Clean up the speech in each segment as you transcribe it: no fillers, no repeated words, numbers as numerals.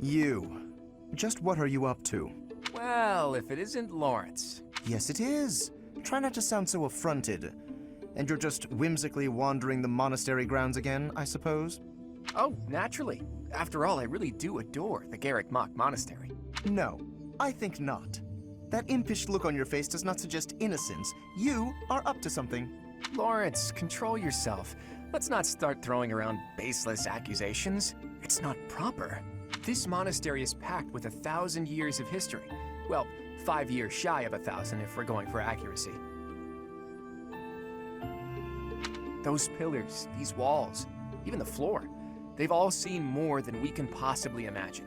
You. Just what are you up to? Well, if it isn't Lawrence. Yes, it is. Try not to sound so affronted. And you're just whimsically wandering the monastery grounds again, I suppose? Oh, naturally. After all, I really do adore the Garrick Mach Monastery. No, I think not. That impish look on your face does not suggest innocence. You are up to something. Lawrence, control yourself. Let's not start throwing around baseless accusations. It's not proper. This monastery is packed with 1,000 years of history. Well, 5 years shy of 1,000 if we're going for accuracy. Those pillars, these walls, even the floor, they've all seen more than we can possibly imagine.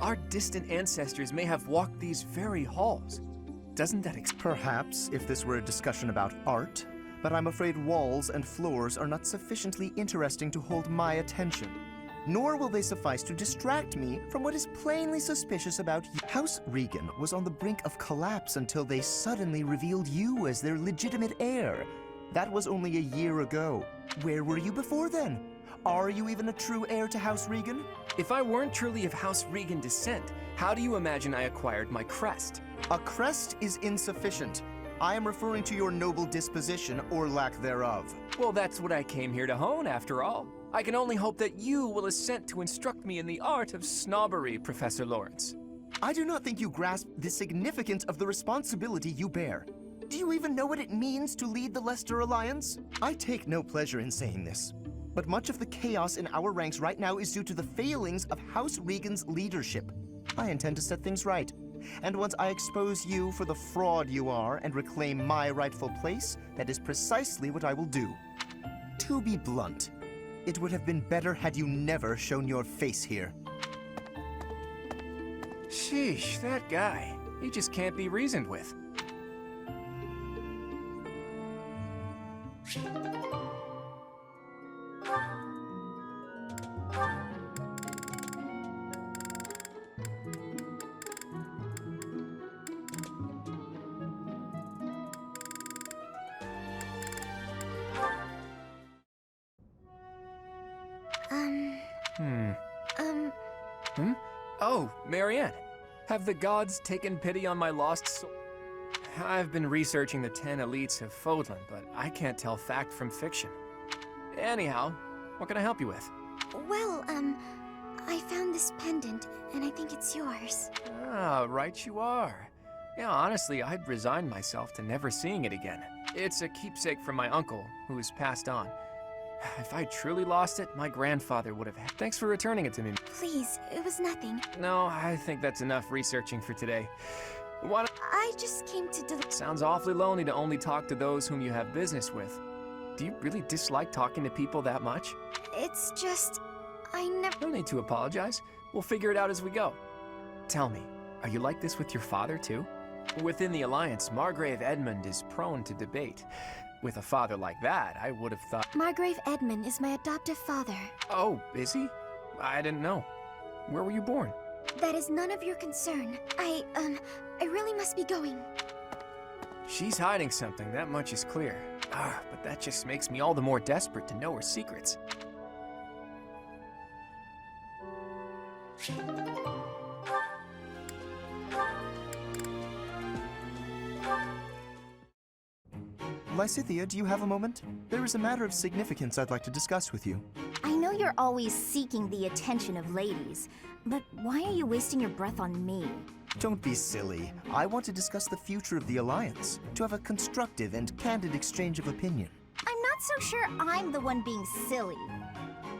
Our distant ancestors may have walked these very halls. Doesn't that Perhaps if this were a discussion about art, but I'm afraid walls and floors are not sufficiently interesting to hold my attention. Nor will they suffice to distract me from what is plainly suspicious about you. House Regan was on the brink of collapse until they suddenly revealed you as their legitimate heir. That was only a year ago. Where were you before then? Are you even a true heir to House Regan? If I weren't truly of House Regan descent, how do you imagine I acquired my crest? A crest is insufficient. I am referring to your noble disposition or lack thereof. Well, that's what I came here to hone, after all. I can only hope that you will assent to instruct me in the art of snobbery, Professor Lawrence. I do not think you grasp the significance of the responsibility you bear. Do you even know what it means to lead the Leicester Alliance? I take no pleasure in saying this, but much of the chaos in our ranks right now is due to the failings of House Regan's leadership. I intend to set things right. And once I expose you for the fraud you are and reclaim my rightful place, that is precisely what I will do. To be blunt, it would have been better had you never shown your face here. Sheesh, that guy. He just can't be reasoned with. Oh, Marianne. Have the gods taken pity on my lost soul? I've been researching the 10 elites of Fodlan, but I can't tell fact from fiction. Anyhow, what can I help you with? Well, I found this pendant, and I think it's yours. Ah, right you are. Yeah, honestly, I'd resigned myself to never seeing it again. It's a keepsake from my uncle, who has passed on. If I truly lost it, my grandfather would have had. Thanks for returning it to me. Please, it was nothing. No, I think that's enough researching for today. I just came to Sounds awfully lonely to only talk to those whom you have business with. Do you really dislike talking to people that much? It's just, I never... No need to apologize. We'll figure it out as we go. Tell me, are you like this with your father too? Within the Alliance, Margrave Edmund is prone to debate. With a father like that, I would have thought... Margrave Edmund is my adoptive father. Oh, is he? I didn't know. Where were you born? That is none of your concern. I really must be going. She's hiding something, that much is clear. But that just makes me all the more desperate to know her secrets. Lysithea, do you have a moment? There is a matter of significance I'd like to discuss with you. I know you're always seeking the attention of ladies, but why are you wasting your breath on me? Don't be silly. I want to discuss the future of the Alliance, to have a constructive and candid exchange of opinion. I'm not so sure I'm the one being silly.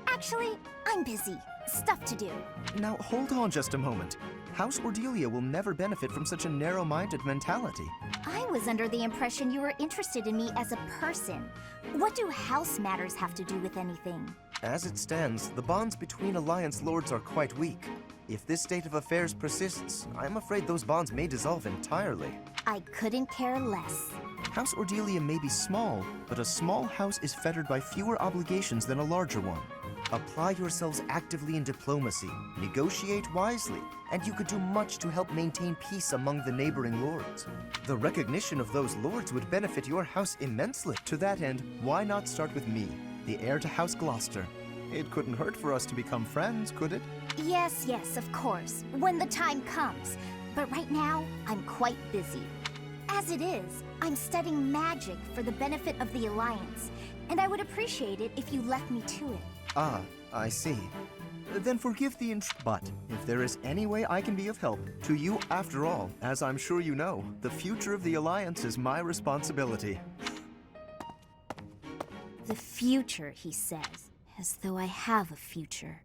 Actually, I'm busy. Stuff to do. Now, hold on just a moment. House Ordelia will never benefit from such a narrow-minded mentality. I was under the impression you were interested in me as a person. What do house matters have to do with anything? As it stands, the bonds between Alliance lords are quite weak. If this state of affairs persists, I'm afraid those bonds may dissolve entirely. I couldn't care less. House Ordelia may be small, but a small house is fettered by fewer obligations than a larger one. Apply yourselves actively in diplomacy, negotiate wisely, and you could do much to help maintain peace among the neighboring lords. The recognition of those lords would benefit your house immensely. To that end, why not start with me, the heir to House Gloucester? It couldn't hurt for us to become friends, could it? Yes, yes, of course, when the time comes. But right now, I'm quite busy. As it is, I'm studying magic for the benefit of the Alliance, and I would appreciate it if you left me to it. Ah, I see. Then forgive the but if there is any way I can be of help to you, after all, as I'm sure you know, the future of the Alliance is my responsibility. The future, he says, as though I have a future.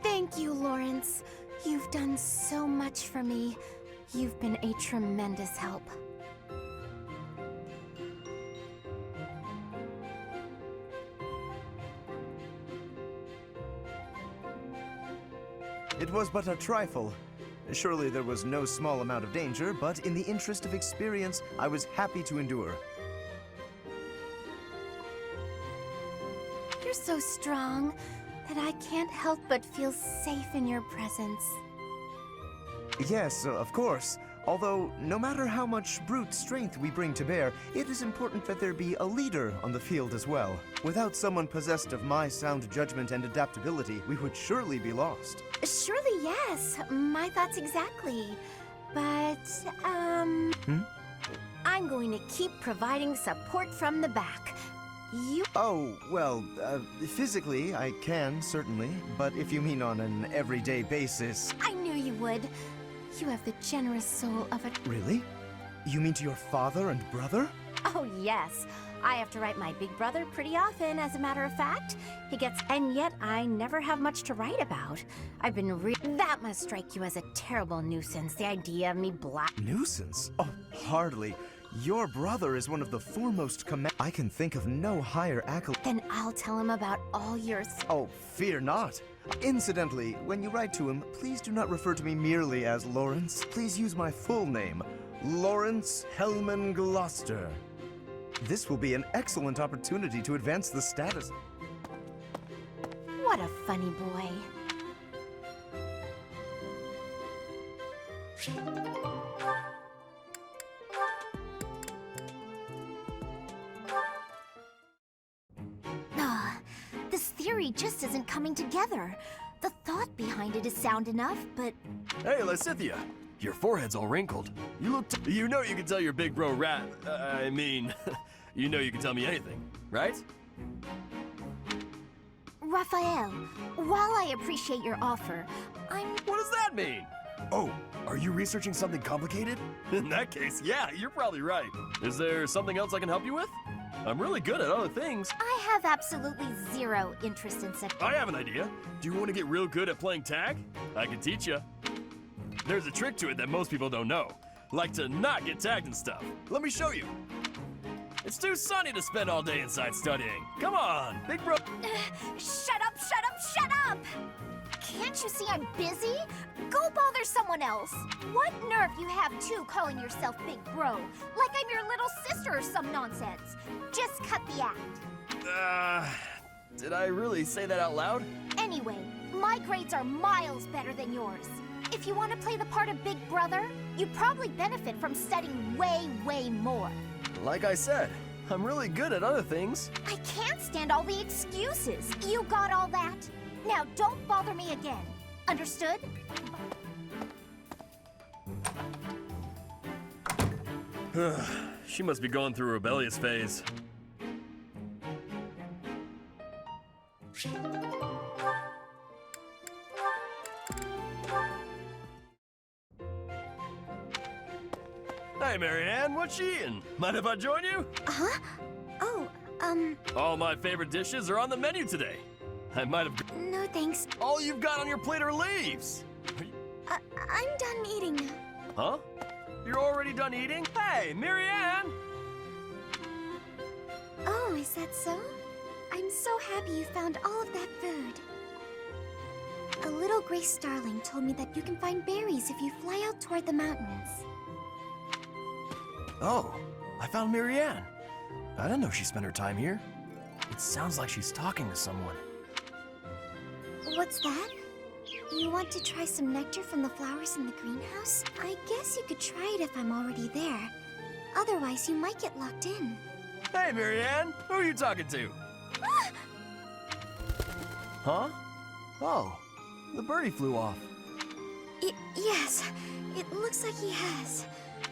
Thank you, Lawrence. You've done so much for me. You've been a tremendous help. It was but a trifle. Surely there was no small amount of danger, but in the interest of experience, I was happy to endure. You're so strong that I can't help but feel safe in your presence. Yes, of course. Although, no matter how much brute strength we bring to bear, it is important that there be a leader on the field as well. Without someone possessed of my sound judgment and adaptability, we would surely be lost. Surely, yes. My thoughts exactly. But, I'm going to keep providing support from the back. You... Oh, well, physically, I can, certainly. But if you mean on an everyday basis... I knew you would. You have the generous soul of a... Really? You mean to your father and brother? Oh, yes. I have to write my big brother pretty often, as a matter of fact. He gets... And yet, I never have much to write about. I've been That must strike you as a terrible nuisance, the idea of me Nuisance? Oh, hardly. Your brother is one of the foremost I can think of no higher accolade. Then I'll tell him about all your... Oh, fear not. Incidentally, when you write to him, please do not refer to me merely as Lawrence. Please use my full name, Lawrence Hellman Gloucester. This will be an excellent opportunity to advance the status. What a funny boy. This theory just isn't coming together. The thought behind it is sound enough, but... Hey, Lysithea! Your forehead's all wrinkled. You look You know you can tell your big bro rat... you know you can tell me anything, right? Raphael, while I appreciate your offer, What does that mean? Oh, are you researching something complicated? In that case, yeah, you're probably right. Is there something else I can help you with? I'm really good at other things. I have absolutely zero interest in such... I have an idea. Do you want to get real good at playing tag? I can teach you. There's a trick to it that most people don't know. Like to not get tagged and stuff. Let me show you. It's too sunny to spend all day inside studying. Come on, big bro. Shut up, shut up, shut up! Can't you see I'm busy? Go bother someone else. What nerve you have, too, calling yourself Big Bro? Like I'm your little sister or some nonsense. Just cut the act. Did I really say that out loud? Anyway, my grades are miles better than yours. If you want to play the part of Big Brother, you probably benefit from studying way, way more. Like I said, I'm really good at other things. I can't stand all the excuses. You got all that? Now, don't bother me again. Understood? She must be going through a rebellious phase. Hey, Marianne, what you eating? Mind if I join you? Huh? Oh, All my favorite dishes are on the menu today. I might have... no thanks. All you've got on your plate are leaves. I'm done eating. Huh? You're already done eating? Hey, Marianne! Oh, is that so? I'm so happy you found all of that food. A little gray starling told me that you can find berries if you fly out toward the mountains. Oh, I found Marianne. I didn't know she spent her time here. It sounds like she's talking to someone. What's that? You want to try some nectar from the flowers in the greenhouse? I guess you could try it if I'm already there. Otherwise, you might get locked in. Hey, Marianne, who are you talking to? Huh? Oh, the birdie flew off. Yes, it looks like he has.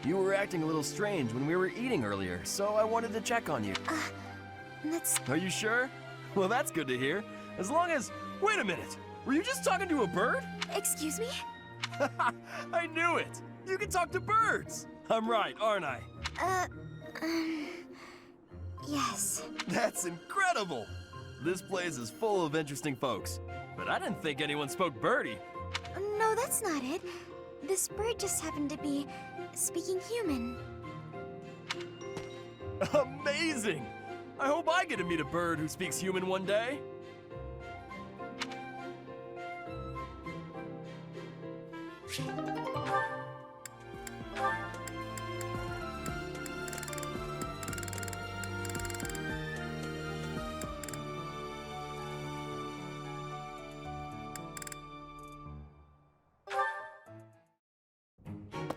You were acting a little strange when we were eating earlier, so I wanted to check on you. That's... Are you sure? Well, that's good to hear. As long as... Wait a minute! Were you just talking to a bird? Excuse me? I knew it! You can talk to birds! I'm right, aren't I? Yes. That's incredible! This place is full of interesting folks. But I didn't think anyone spoke birdie. No, that's not it. This bird just happened to be speaking human. Amazing! I hope I get to meet a bird who speaks human one day.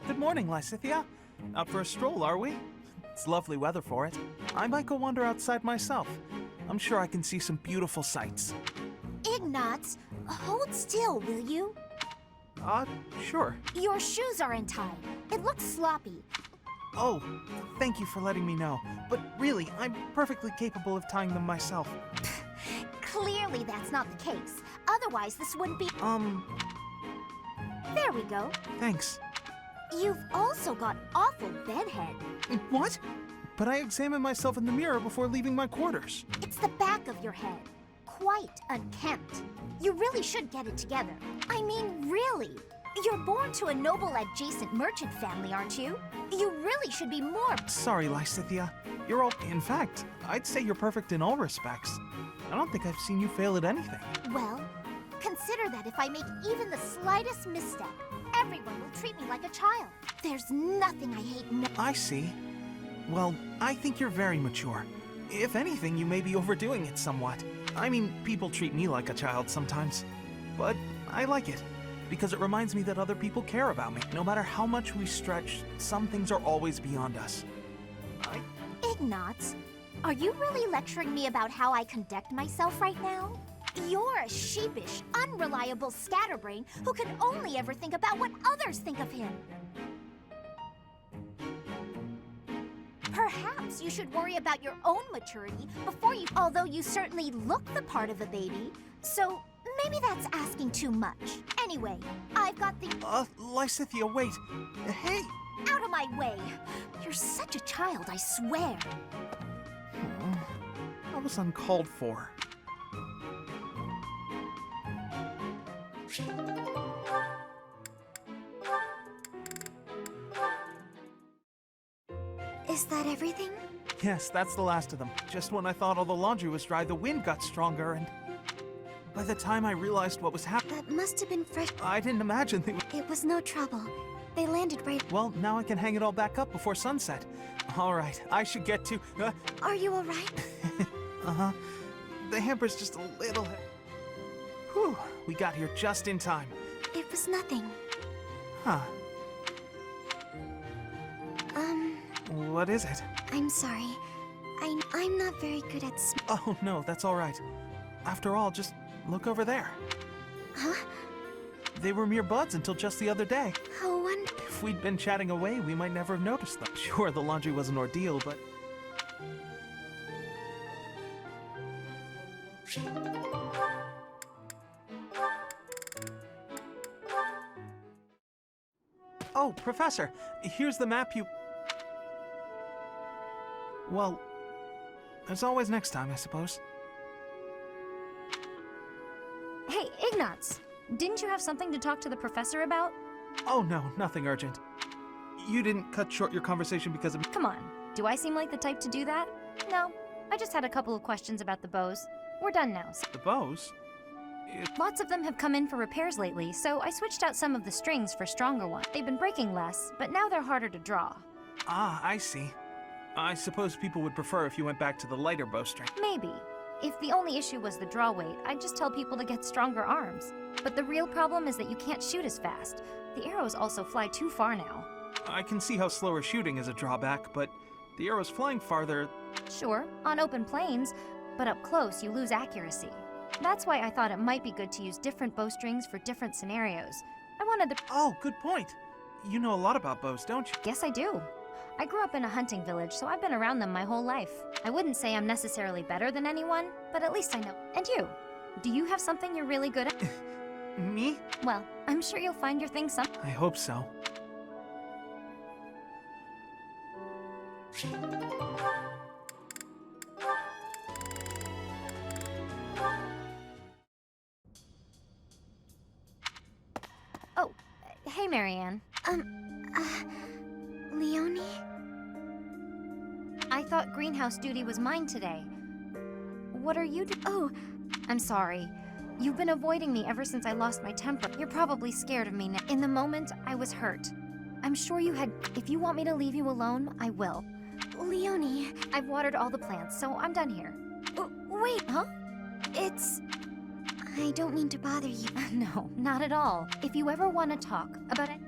Good morning, Lysithea. Out for a stroll, are we? It's lovely weather for it. I might go wander outside myself. I'm sure I can see some beautiful sights. Ignatz, hold still, will you? Sure. Your shoes are untied. It looks sloppy. Oh, thank you for letting me know. But really, I'm perfectly capable of tying them myself. Clearly that's not the case. Otherwise, this wouldn't be... There we go. Thanks. You've also got awful bedhead. What? But I examine myself in the mirror before leaving my quarters. It's the back of your head. Quite unkempt. You really should get it together. I mean, really. You're born to a noble adjacent merchant family, aren't you? You really should be more... Sorry, Lysithea. You're all... In fact, I'd say you're perfect in all respects. I don't think I've seen you fail at anything. Well, consider that if I make even the slightest misstep, everyone will treat me like a child. There's nothing I hate more. I see. Well, I think you're very mature. If anything, you may be overdoing it somewhat. I mean, people treat me like a child sometimes. But I like it, because it reminds me that other people care about me. No matter how much we stretch, some things are always beyond us. Ignatz, are you really lecturing me about how I conduct myself right now? You're a sheepish, unreliable scatterbrain who can only ever think about what others think of him. Perhaps you should worry about your own maturity before you... Although you certainly look the part of a baby, so maybe that's asking too much. Anyway, I've got the... Lysithea, wait. Hey! Out of my way! You're such a child, I swear. That was uncalled for. Is that everything? Yes, that's the last of them. Just when I thought all the laundry was dry, the wind got stronger, and by the time I realized what was happening, That must have been fresh. I didn't imagine they would... It was no trouble. They landed right... Well, now I can hang it all back up before sunset. All right, I should get to... Are you all right? Uh-huh. The hamper's just a little... Whew, we got here just in time. It was nothing. Huh. What is it? I'm sorry. I'm not very good at Oh, no, that's all right. After all, just look over there. Huh? They were mere buds until just the other day. How wonderful. If we'd been chatting away, we might never have noticed them. Sure, the laundry was an ordeal, but... Oh, Professor, here's the map you... Well, there's always next time, I suppose. Hey, Ignatz! Didn't you have something to talk to the professor about? Oh no, nothing urgent. You didn't cut short your conversation because of... Come on, do I seem like the type to do that? No, I just had a couple of questions about the bows. We're done now. The bows? Lots of them have come in for repairs lately, so I switched out some of the strings for stronger ones. They've been breaking less, but now they're harder to draw. Ah, I see. I suppose people would prefer if you went back to the lighter bowstring. Maybe. If the only issue was the draw weight, I'd just tell people to get stronger arms. But the real problem is that you can't shoot as fast. The arrows also fly too far now. I can see how slower shooting is a drawback, but the arrows flying farther. Sure, on open plains, but up close you lose accuracy. That's why I thought it might be good to use different bowstrings for different scenarios. I wanted the... Oh, good point. You know a lot about bows, don't you? Yes, I do. I grew up in a hunting village, so I've been around them my whole life. I wouldn't say I'm necessarily better than anyone, but at least I know. And you? Do you have something you're really good at? Me? Well, I'm sure you'll find your thing some... I hope so. Oh, hey, Marianne. Leonie? I thought greenhouse duty was mine today. What are you Oh, I'm sorry. You've been avoiding me ever since I lost my temper. You're probably scared of me now. In the moment, I was hurt. I'm sure you had... If you want me to leave you alone, I will. Leonie. I've watered all the plants, so I'm done here. Wait. Huh? It's... I don't mean to bother you. No, not at all. If you ever want to talk about it...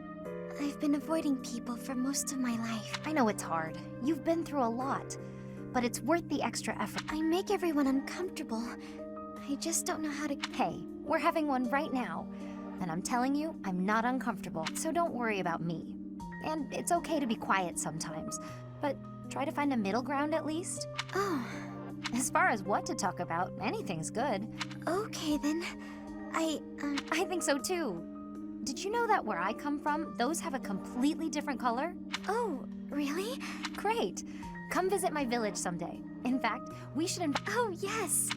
I've been avoiding people for most of my life. I know it's hard. You've been through a lot. But it's worth the extra effort. I make everyone uncomfortable. I just don't know how to... Hey, we're having one right now. And I'm telling you, I'm not uncomfortable. So don't worry about me. And it's okay to be quiet sometimes. But try to find a middle ground at least. Oh, As far as what to talk about, anything's good. okay then. I think so too. Did you know that where I come from, those have a completely different color? Oh, really? Great. Come visit my village someday. In fact, we should Oh, yes.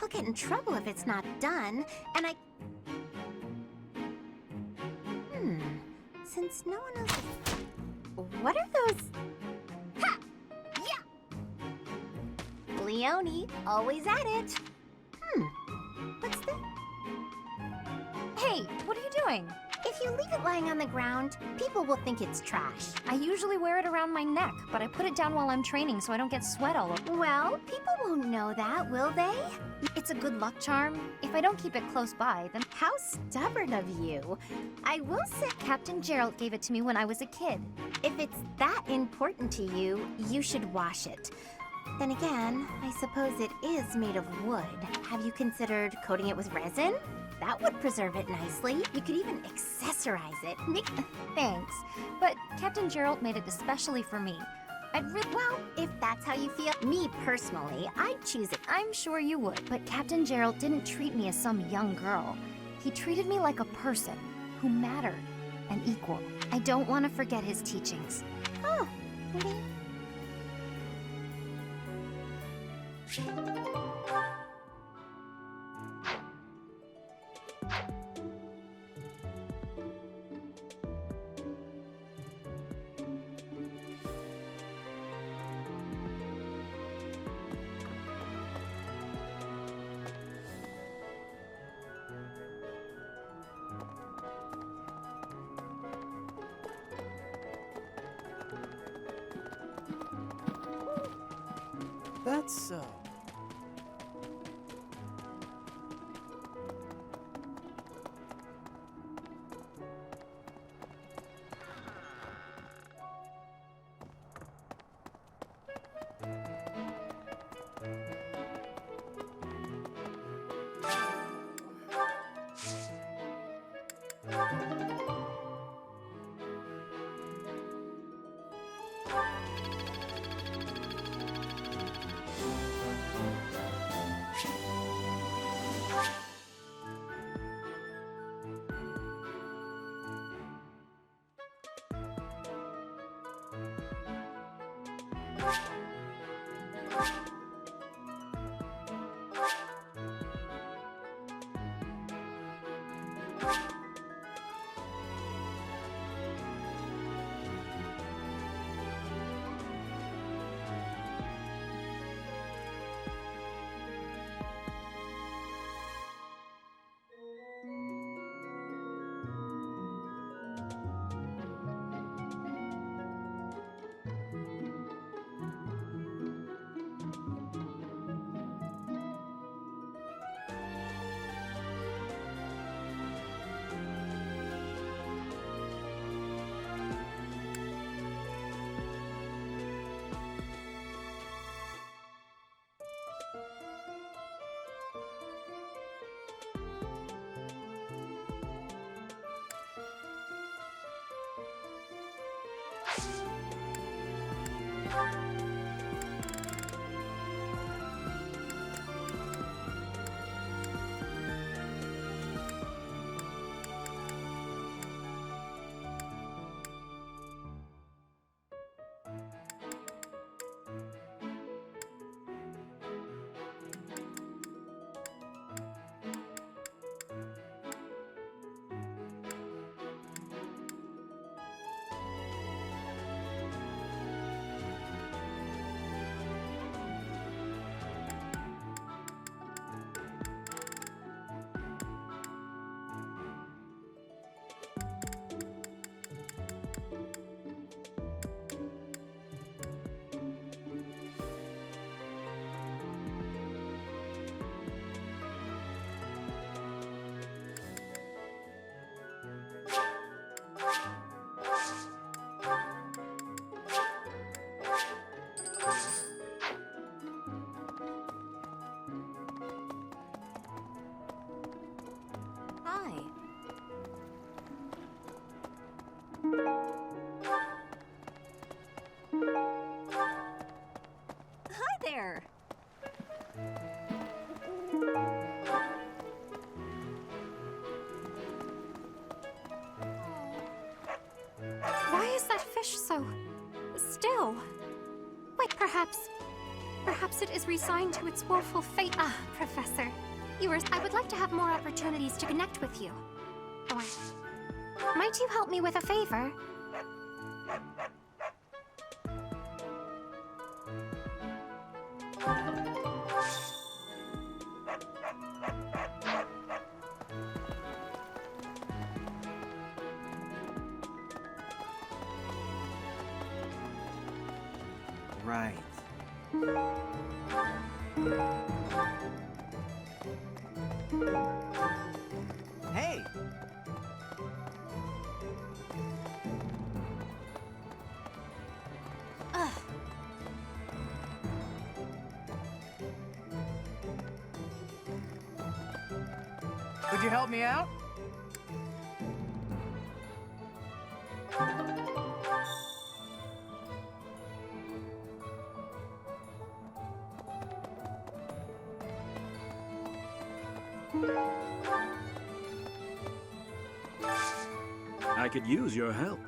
I'll get in trouble if it's not done, and I... Since no one else is... What are those... Ha! Yeah! Leonie, always at it. What's this? Hey, what are you doing? If you leave it lying on the ground, people will think it's trash. I usually wear it around my neck, but I put it down while I'm training so I don't get sweat all over. Well, people won't know that, will they? It's a good luck charm. If I don't keep it close by, then... How stubborn of you. I will say, Captain Gerald gave it to me when I was a kid. if it's that important to you, you should wash it. Then again, I suppose it is made of wood. Have you considered coating it with resin? That would preserve it nicely. You could even accessorize it. Thanks, but Captain Gerald made it especially for me. Well, if that's how you feel. Me personally, I'd choose it. I'm sure you would, but Captain Gerald didn't treat me as some young girl. He treated me like a person who mattered, an equal. I don't want to forget his teachings. Oh, really? That's so. Hi. Hi there. Why is that fish so still? Wait, perhaps it is resigned to its woeful fate. Ah, Professor, I would like to have more opportunities to connect with you. Or might you help me with a favor? Right. Hey! Could you help me out? I could use your help.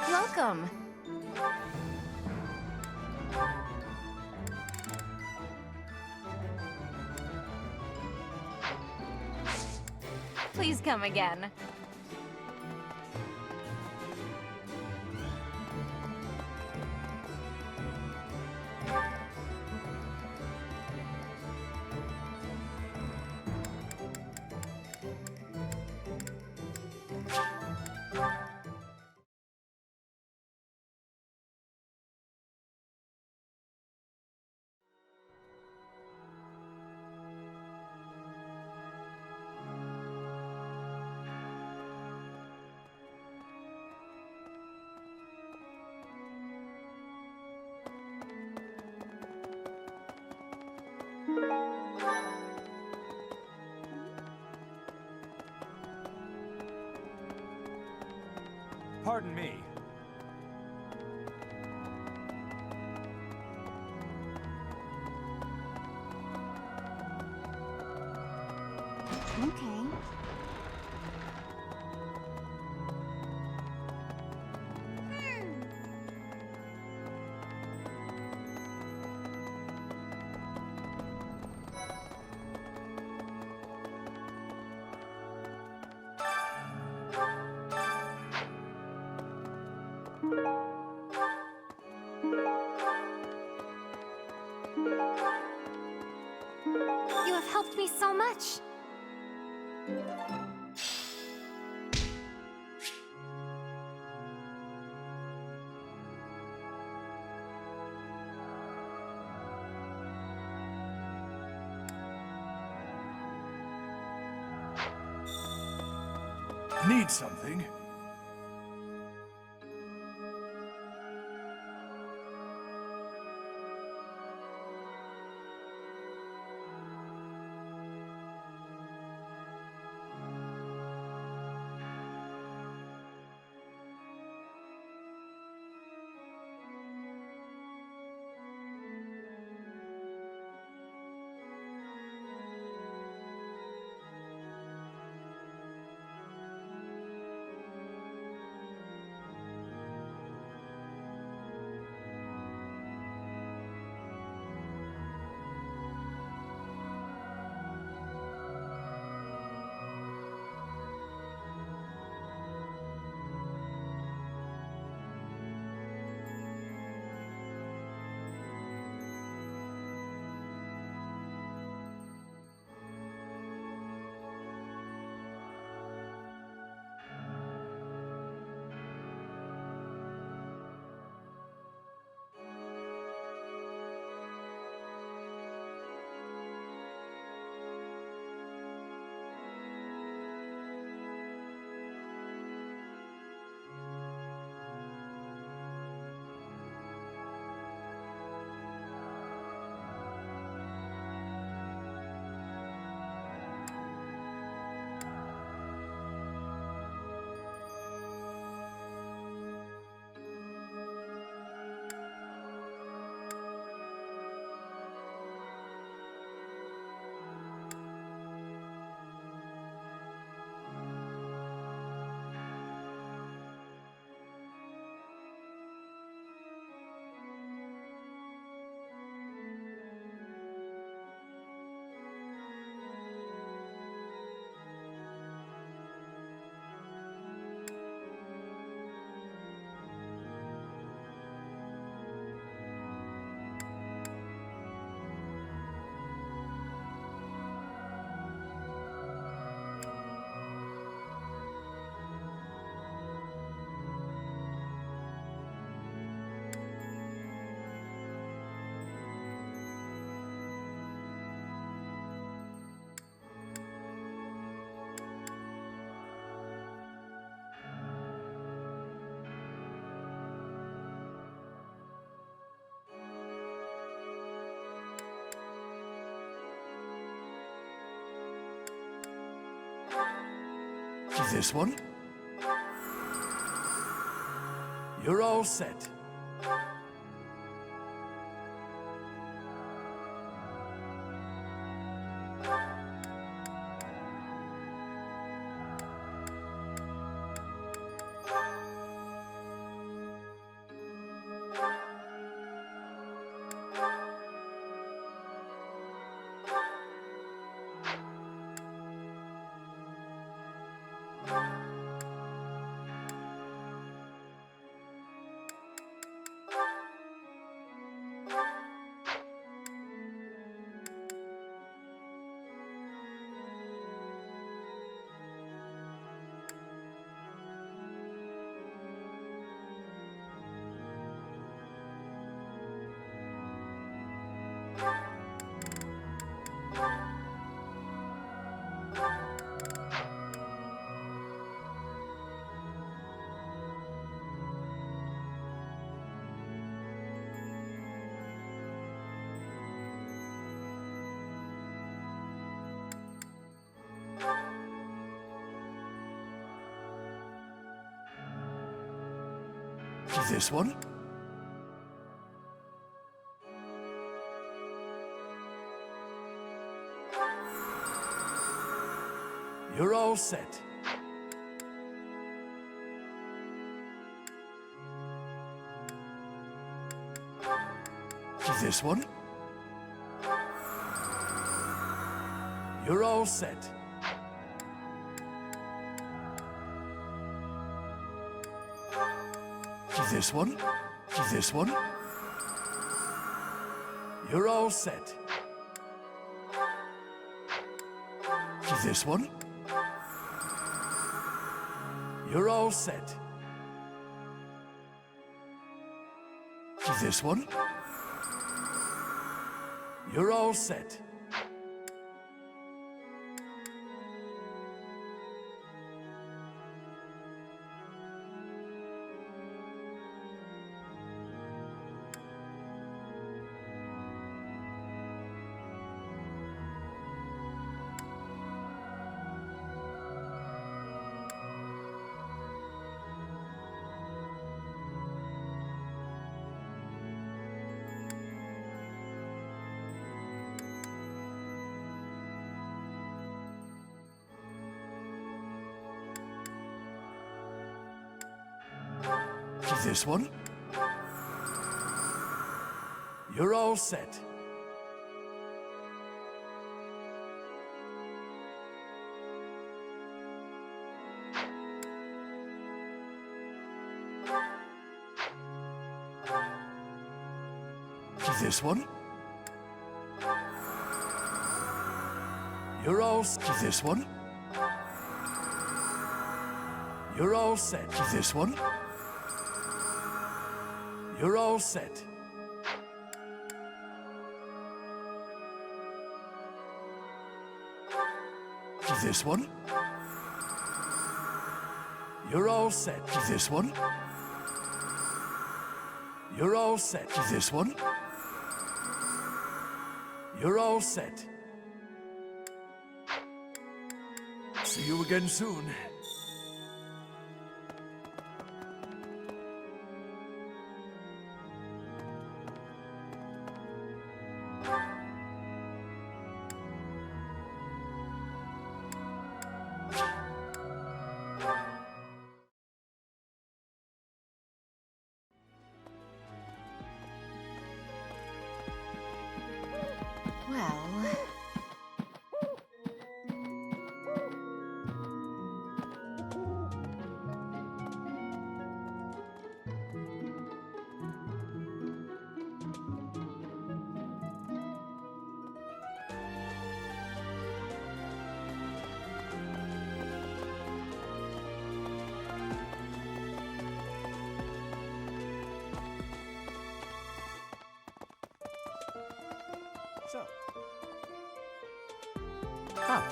Welcome. Please come again. Pardon me. Okay. You have helped me so much. Need something? This one? You're all set. This one? You're all set. This one? You're all set. This one? This one? You're all set. This one? You're all set. This one? You're all set. This one? You're all set. This one? You're all set. This one? You're all set. This one? You're all set. This one? You're all set. This one? You're all set. This one? You're all set. See you again soon. Well...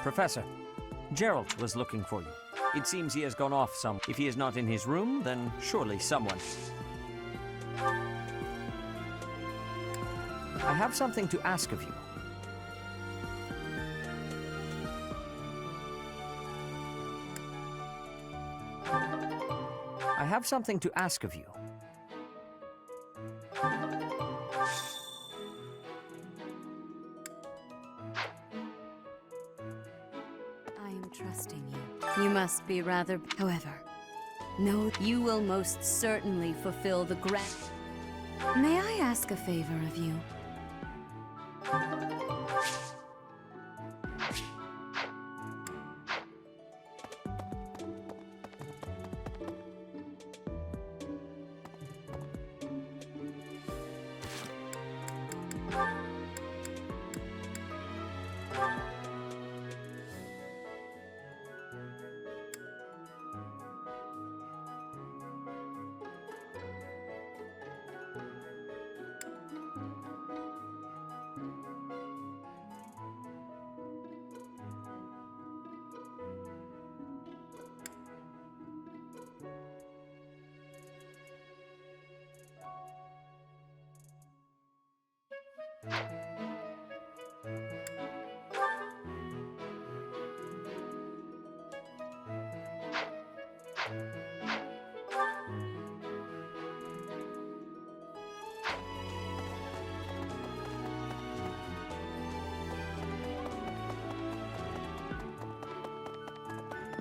Professor. Gerald was looking for you. It seems he has gone off some. If he is not in his room, then surely someone. I have something to ask of you. have something to ask of you. I am trusting you. You must be rather... However, no, you will most certainly fulfill the grant. May I ask a favor of you?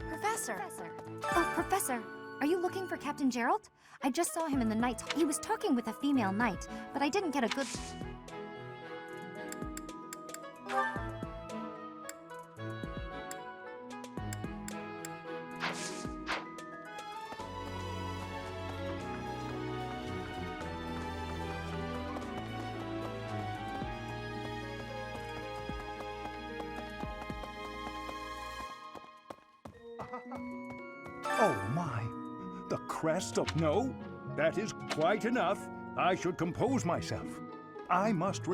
Professor! Oh, Professor! Are you looking for Captain Gerald? I just saw him in the night. He was talking with a female knight, but I didn't get a good... Oh my! The crest of... No, that is quite enough. I should compose myself. I must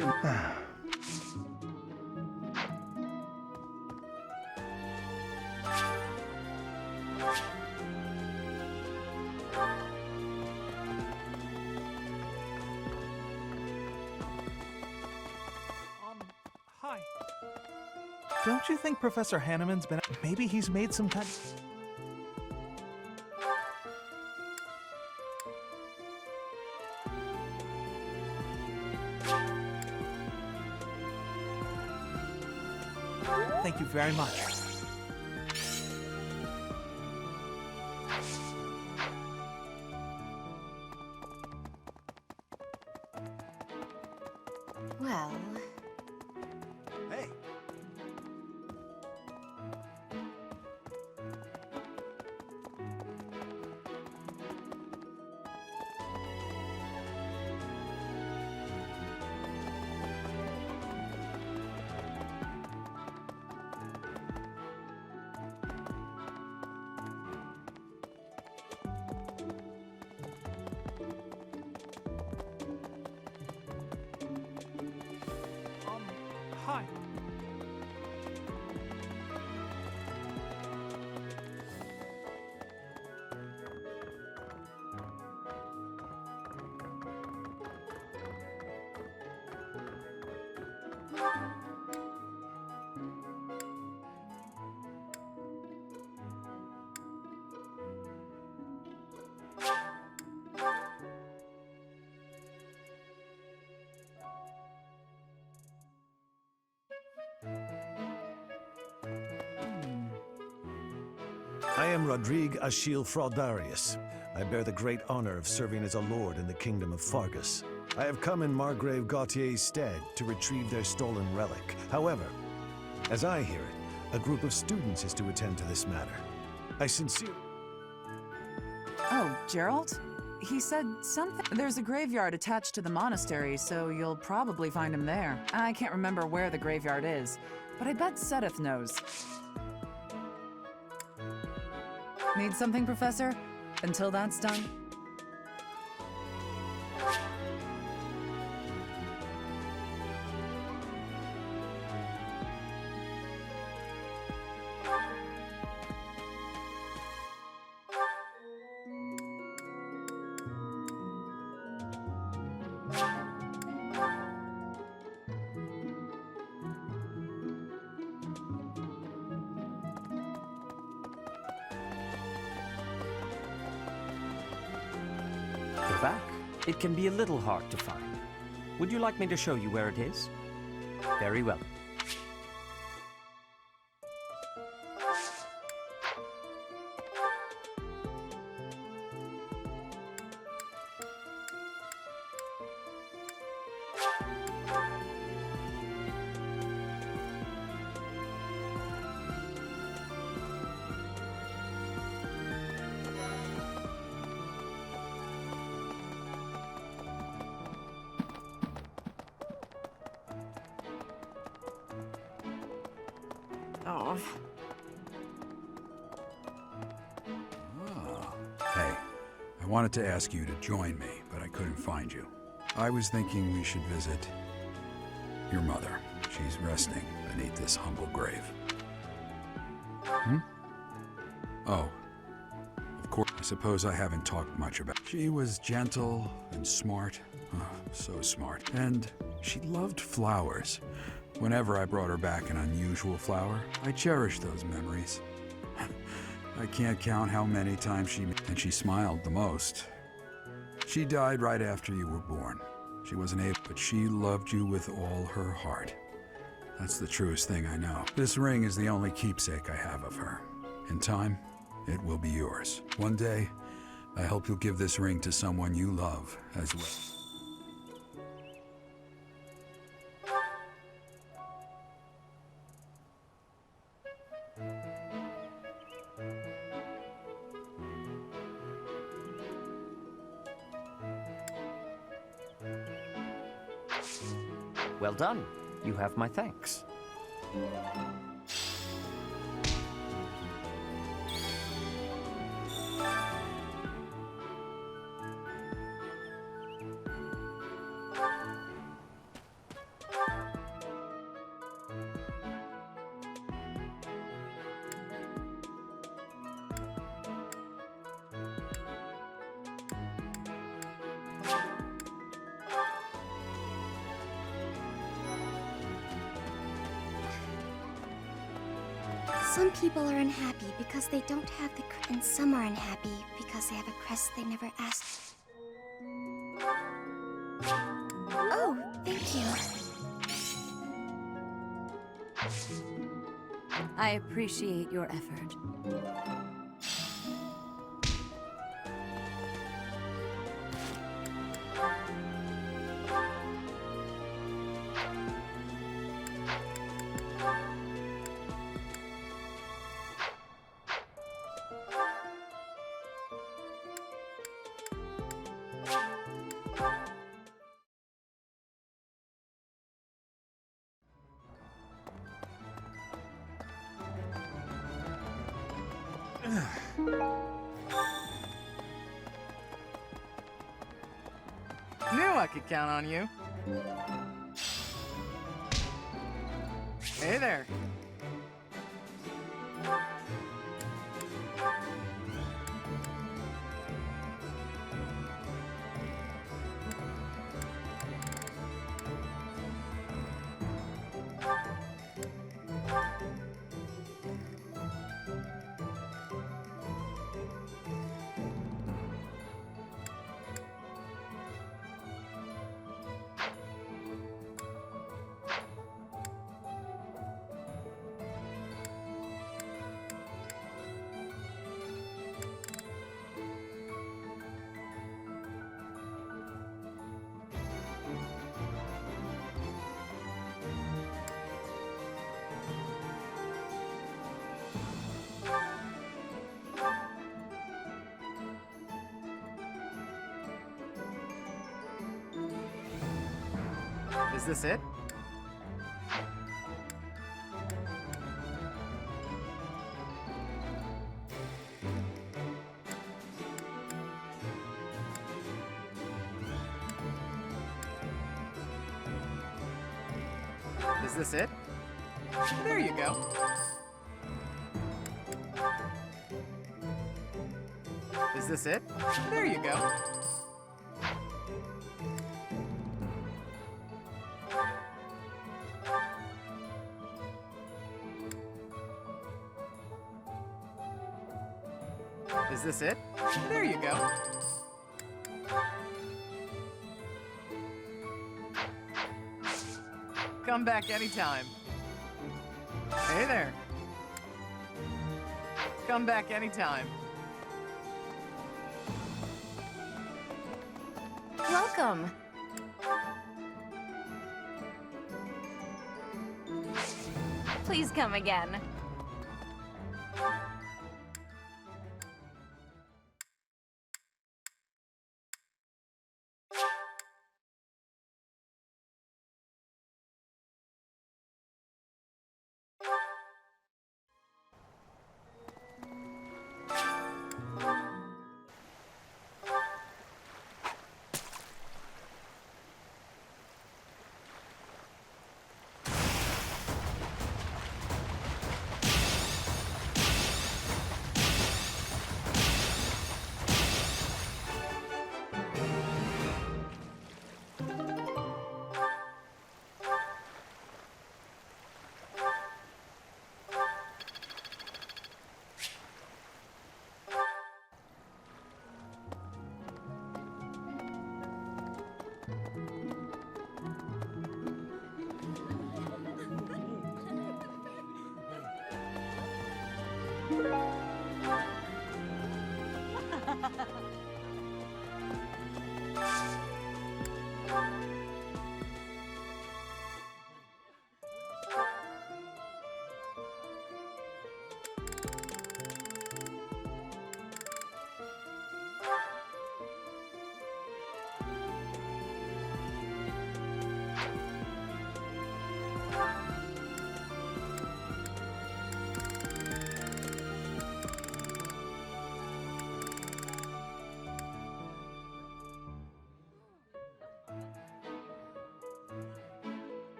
Hi. Don't you think Professor Hanneman's been... Maybe he's made some kind... Thank you very much. Well... Hey. Hi. I am Rodrigue Achille Fraudarius. I bear the great honor of serving as a lord in the kingdom of Fargus. I have come in Margrave Gautier's stead to retrieve their stolen relic. However, as I hear it, a group of students is to attend to this matter. I sincerely... Oh, Gerald? He said something. There's a graveyard attached to the monastery, so you'll probably find him there. I can't remember where the graveyard is, but I bet Sedith knows. Need something, Professor? Until that's done? the back. It can be a little hard to find. Would you like me to show you where it is? Very well. Oh. Hey, I wanted to ask you to join me, but I couldn't find you. I was thinking we should visit your mother. She's resting beneath this humble grave. Oh, of course, I suppose I haven't talked much about. She was gentle and smart. Oh, so smart. And she loved flowers. Whenever I brought her back an unusual flower, I cherished those memories. I can't count how many times she smiled the most. She died right after you were born. She wasn't able, but she loved you with all her heart. That's the truest thing I know. This ring is the only keepsake I have of her. In time, it will be yours. One day, I hope you'll give this ring to someone you love as well. Well done. You have my thanks. Some people are unhappy because they don't have the crest, and some are unhappy because they have a crest they never asked. Oh, thank you. I appreciate your effort. Knew I could count on you. Hey there. Is this it? Is this it? There you go. Is this it? There you go. Is this it? There you go. Come back anytime. Hey there. Come back anytime. Welcome. Please come again.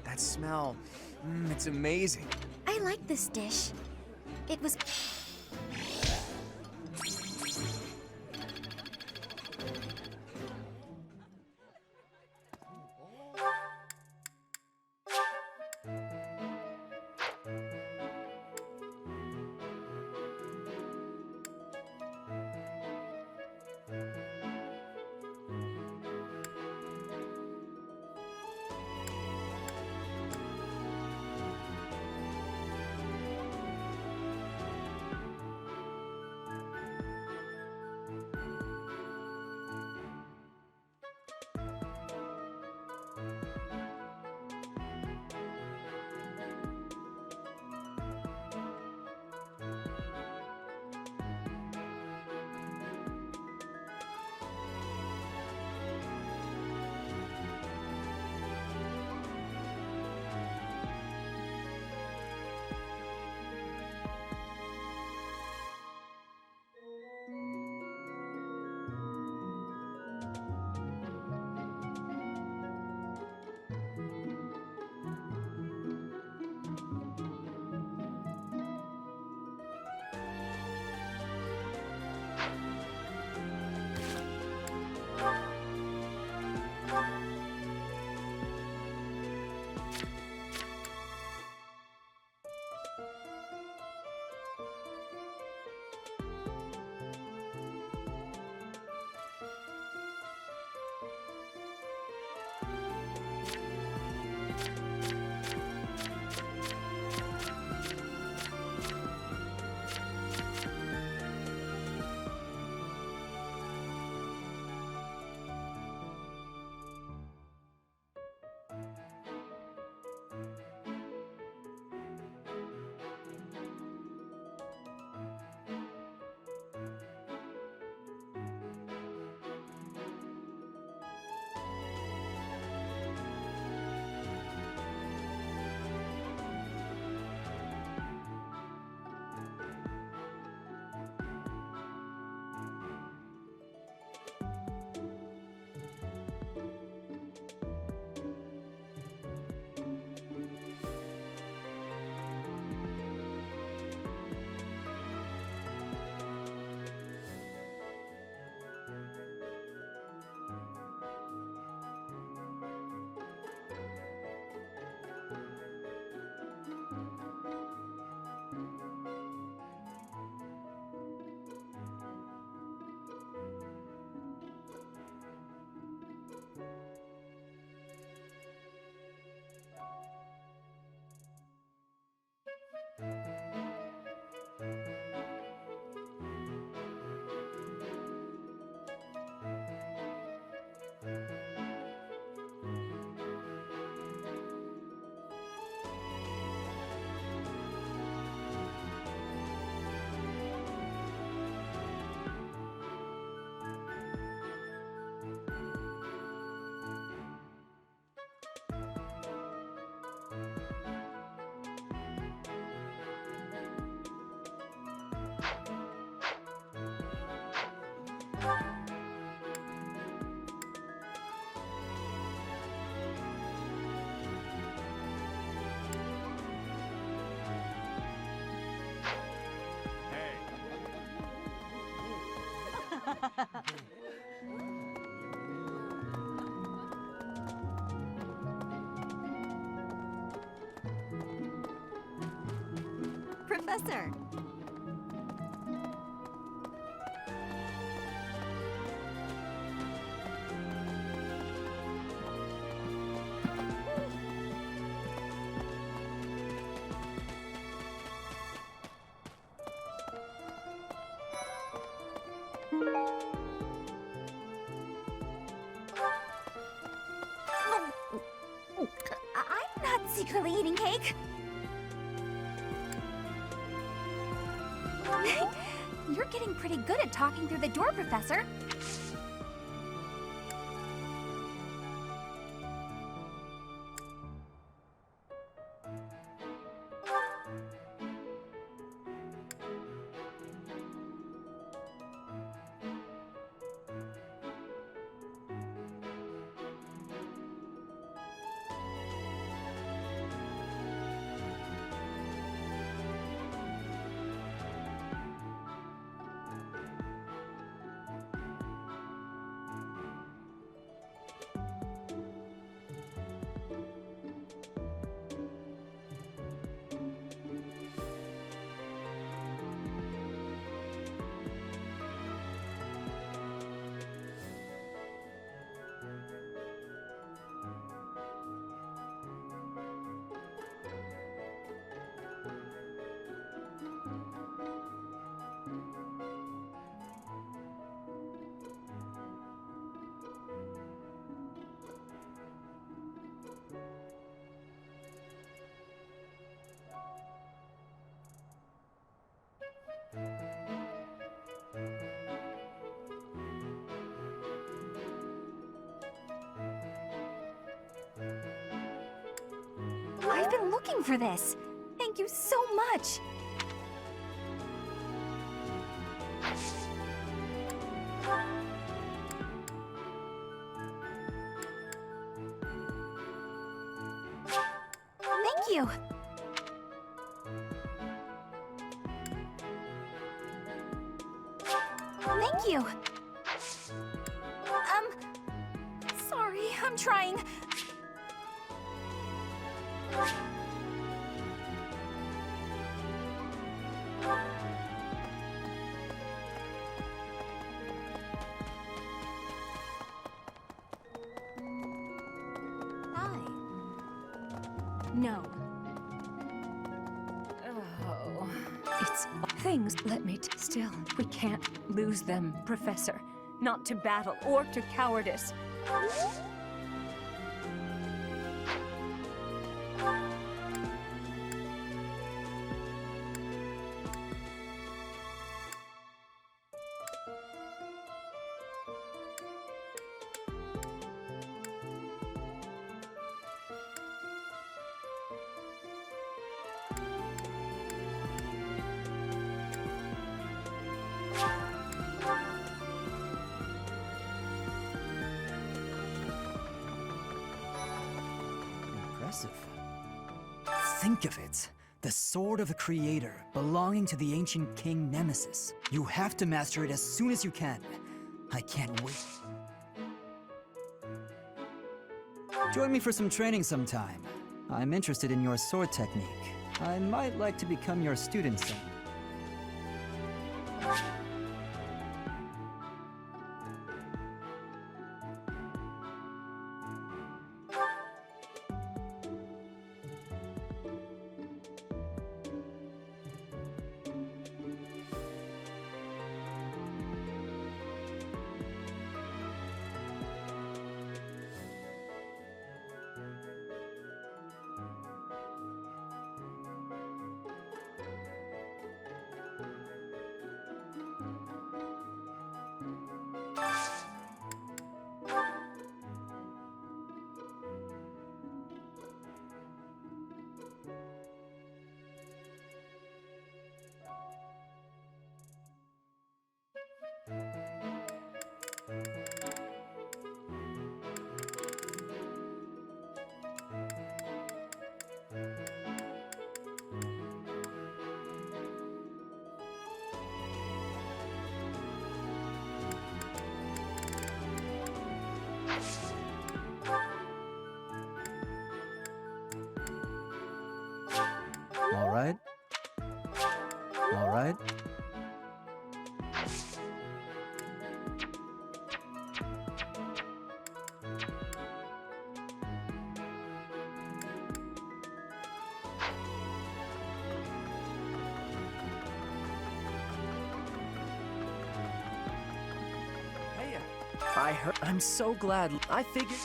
That smell, it's amazing. I like this dish. It was... Professor. I'm not secretly eating cake. You're getting pretty good at talking through the door, Professor. I've been looking for this. Thank you so much. Thank you. Thank you. Sorry, I'm trying. Hi. No. Oh, it's things. Let me still. We can't lose them, Professor. Not to battle or to cowardice. Impressive. Think of it. The sword of the Creator, belonging to the ancient King Nemesis. You have to master it as soon as you can. I can't wait. Join me for some training sometime. I'm interested in your sword technique. I might like to become your student soon. All right. All right. Hey, I heard. I'm so glad. I figured.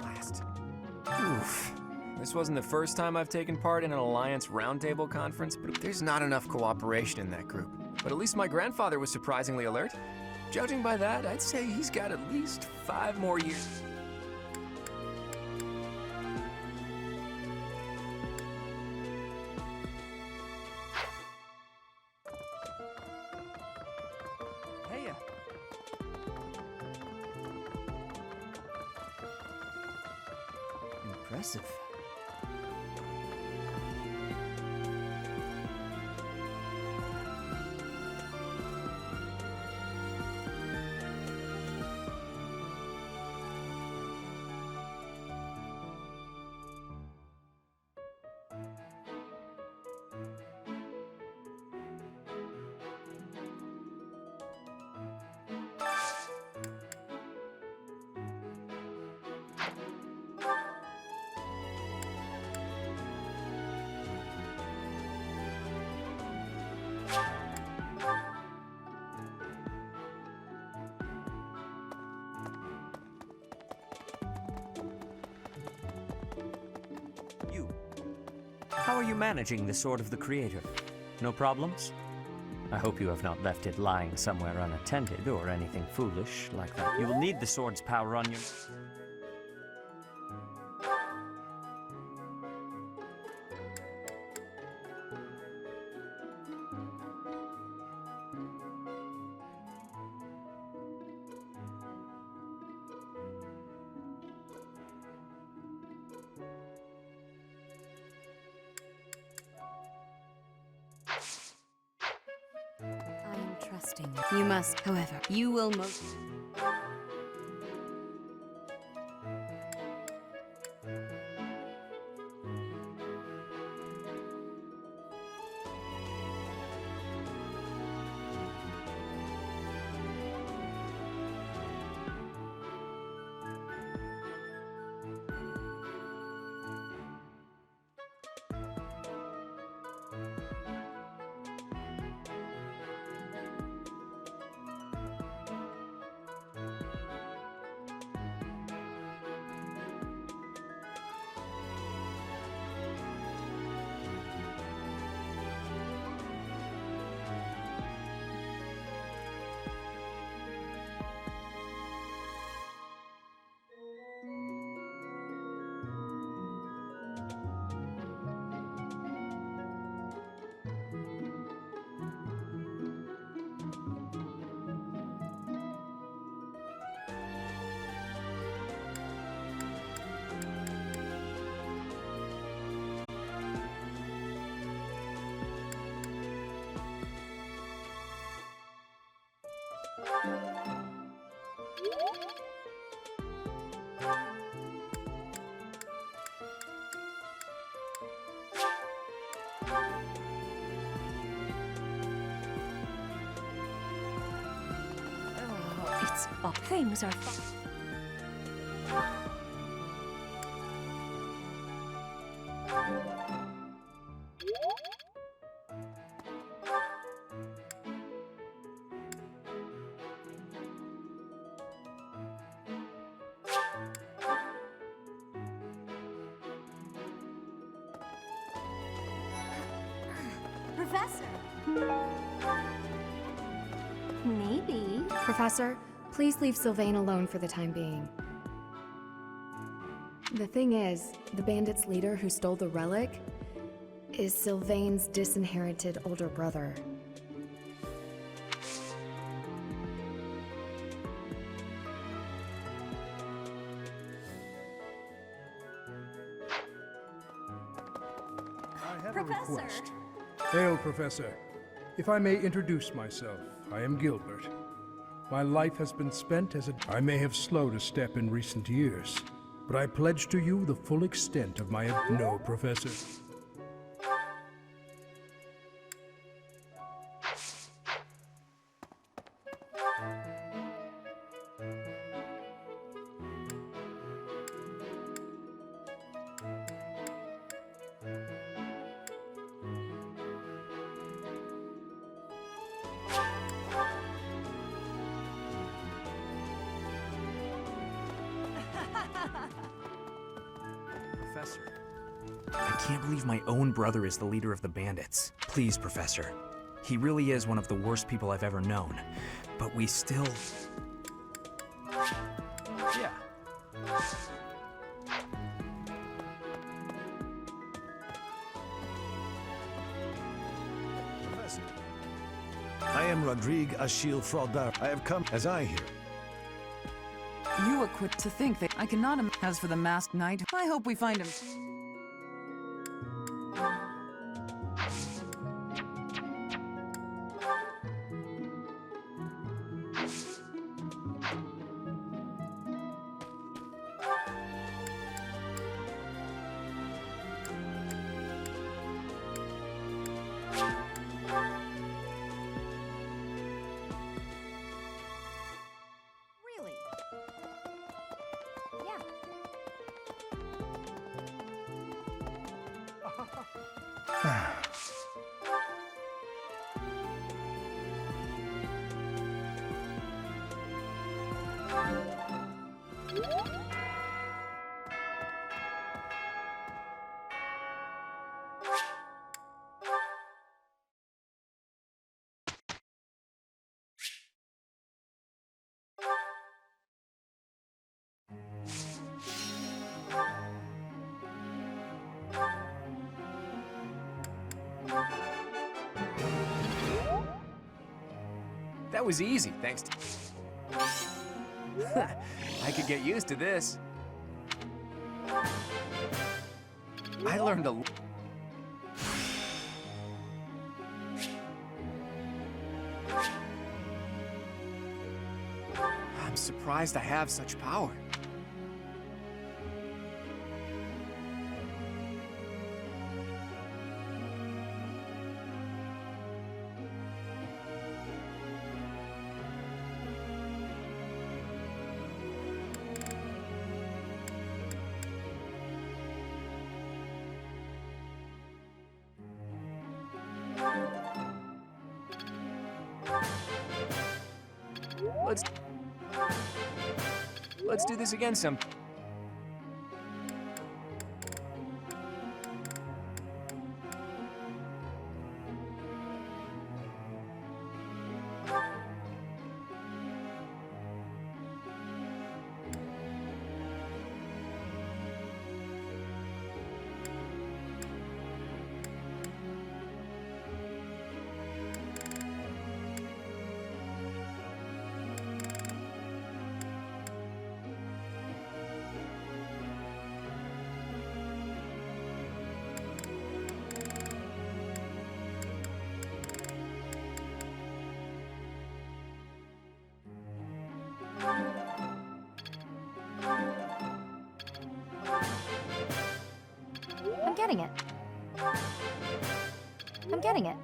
Last. Oof. This wasn't the first time I've taken part in an Alliance Roundtable conference, but there's not enough cooperation in that group. But at least my grandfather was surprisingly alert. Judging by that, I'd say he's got at least 5 more years. Hey, Impressive. How are you managing the Sword of the Creator? No problems? I hope you have not left it lying somewhere unattended or anything foolish like that. You will need the sword's power on you. I am trusting you. You must, however, you will most... It's up. Things are. Professor! Maybe. Professor, please leave Sylvain alone for the time being. The thing is, the bandits' leader who stole the relic is Sylvain's disinherited older brother. I have Professor. a request. Hail, Professor. If I may introduce myself, I am Gilbert. My life has been spent as a... I may have slowed a step in recent years, but I pledge to you the full extent of my... No, Professor. Professor. I can't believe my own brother is the leader of the bandits. Please, Professor. He really is one of the worst people I've ever known. But we still... Yeah. Professor. I am Rodrigue Achille Fraudar. I have come as I hear. You equipped to think that I cannot As for the masked knight, I hope we find him. Really? Yeah. That was easy, thanks to... I could get used to this. I learned a... I'm surprised I have such power. Let's do this again some... I'm getting it. I'm getting it.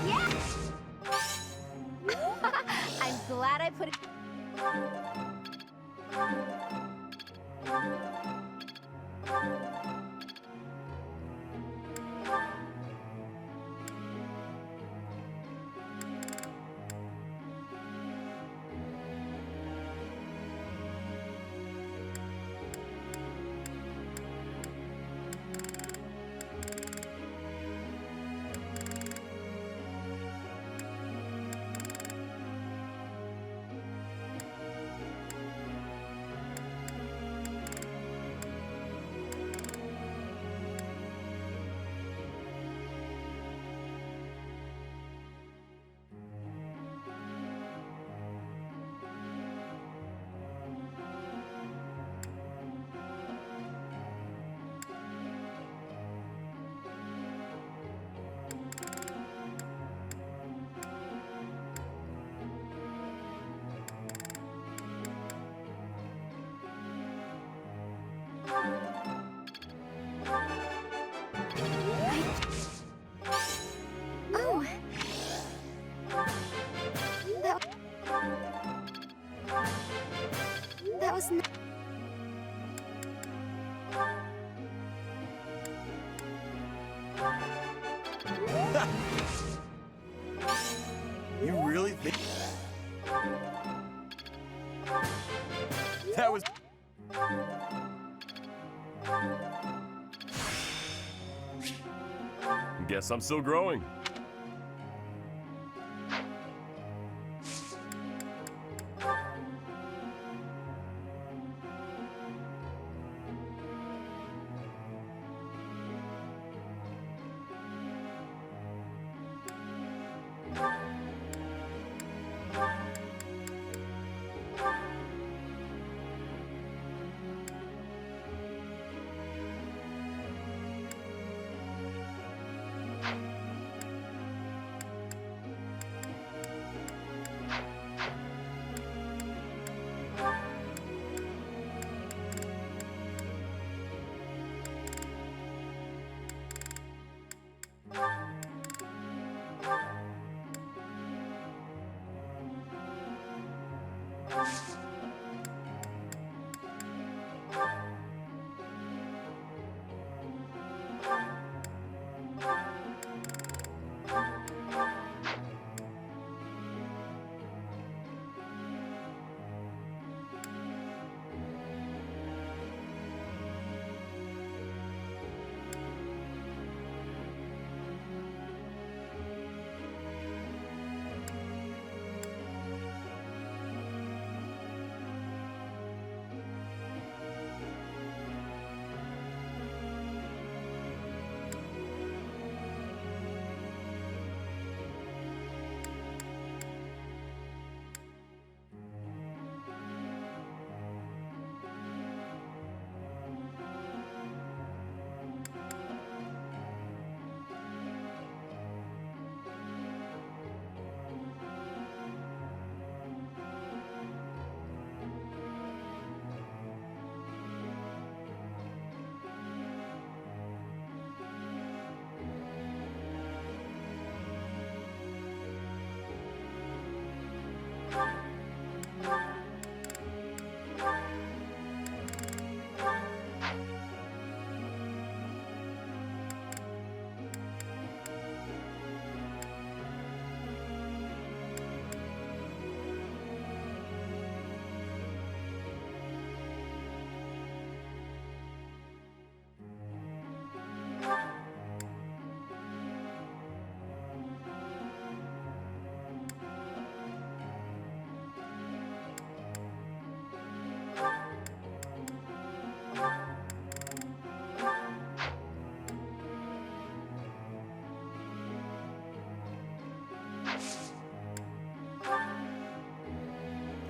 Yeah! I'm glad I put it... was not. You really think that was... Guess I'm still growing.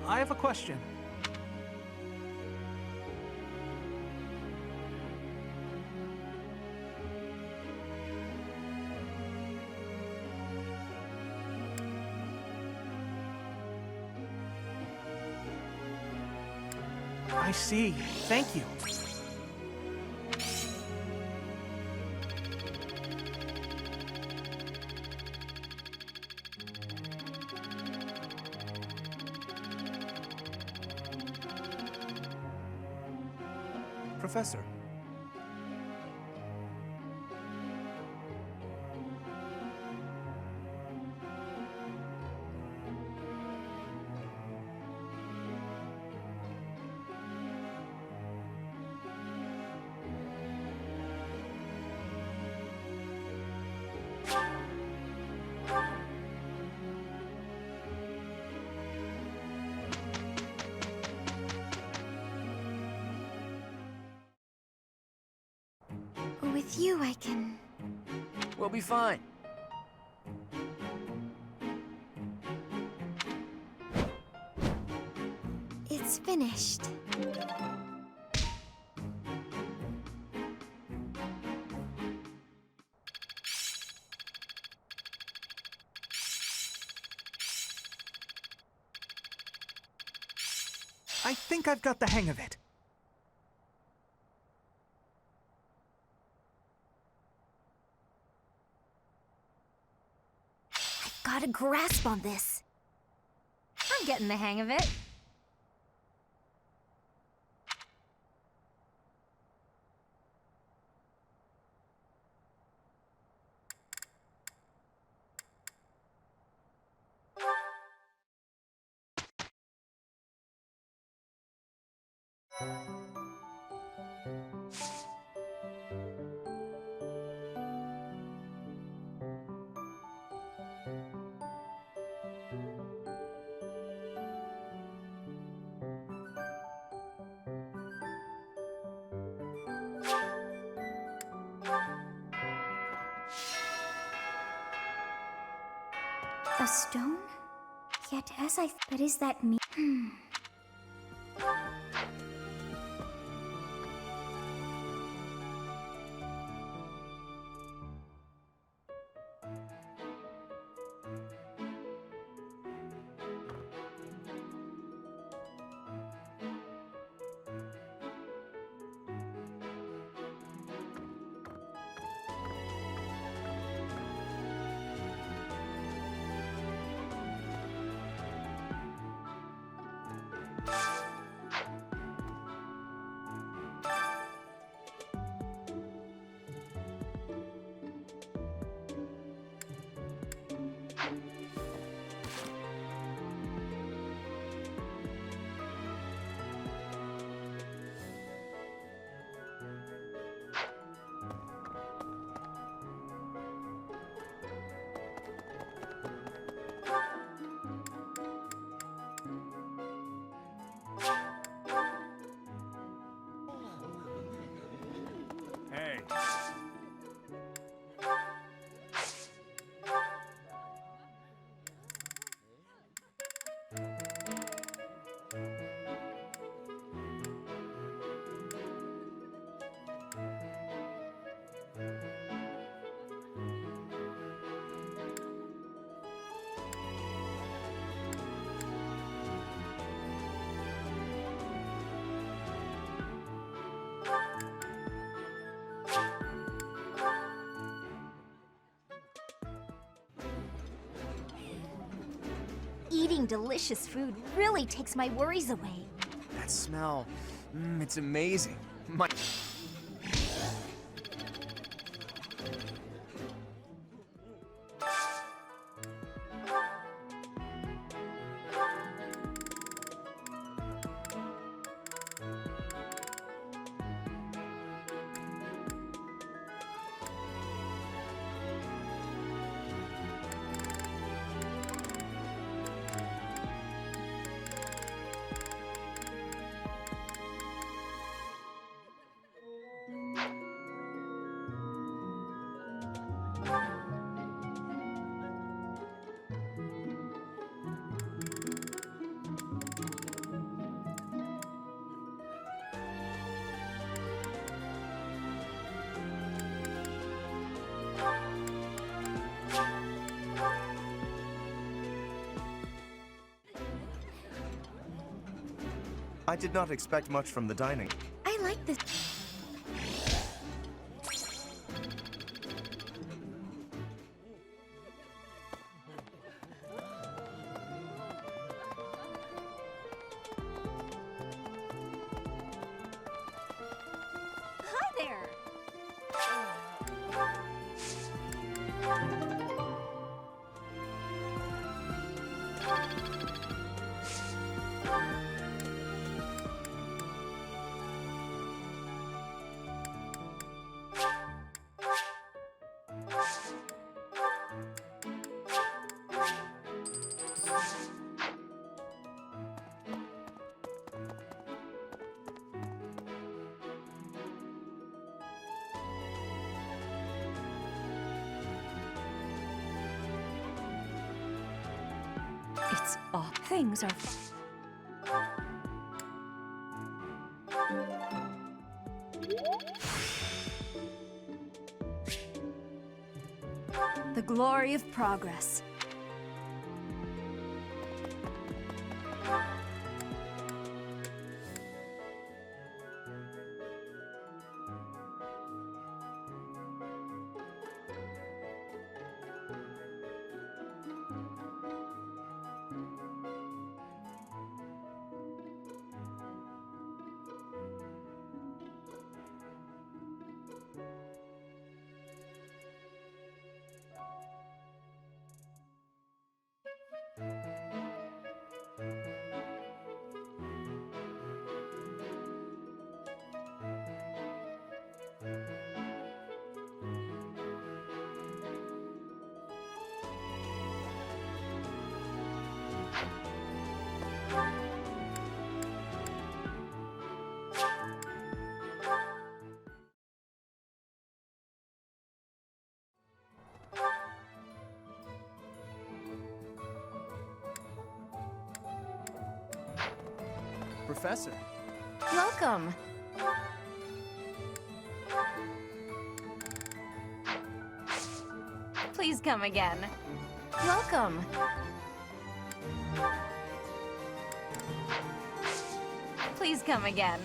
I have a question. I see. Thank you. Professor. With you, I can... We'll be fine. It's finished. I think I've got the hang of it. Got a grasp on this. I'm getting the hang of it. A stone? Yet as I... But is that me? Hey. Eating delicious food really takes my worries away. That smell, it's amazing. My... I did not expect much from the dining. I like this. Hi there! It's off. Things are. The glory of progress. Professor. Welcome. Please come again. Welcome. Please come again.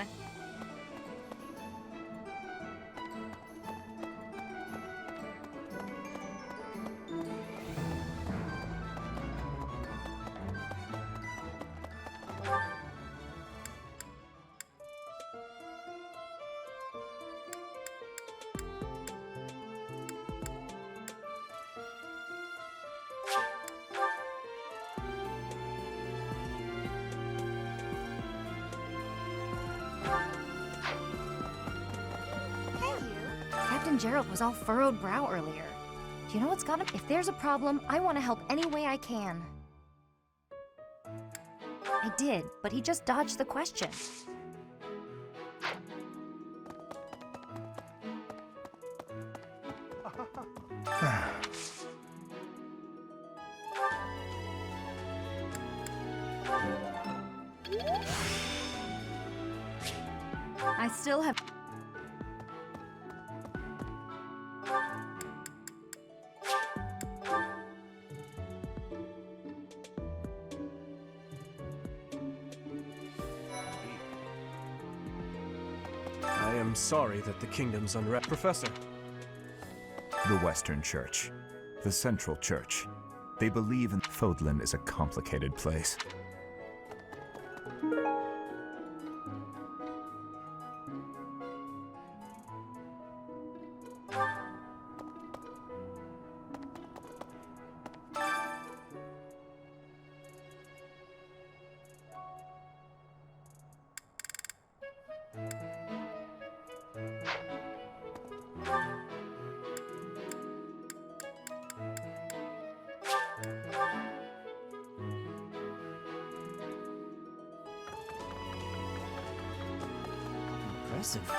Captain Gerald was all furrowed brow earlier. Do you know what's got him? If there's a problem, I want to help any way I can. I did, but he just dodged the question. I still have... I am sorry that the kingdom's unrest. Professor. The Western Church. The Central Church. They believe in... Fodlan is a complicated place. Impressive.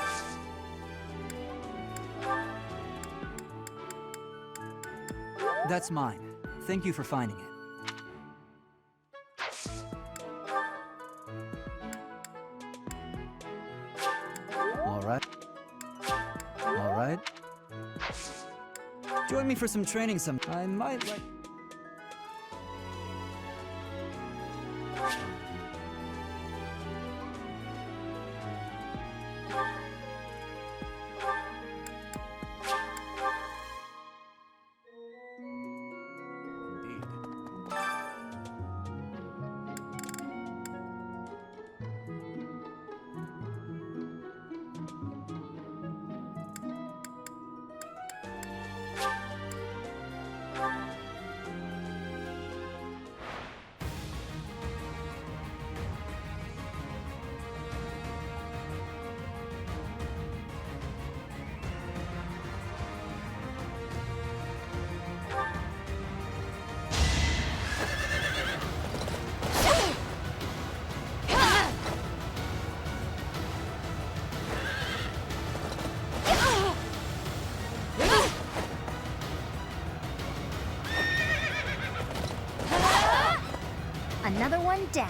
That's mine. Thank you for finding it. All right. All right. Join me for some training some. I might like... Another one down.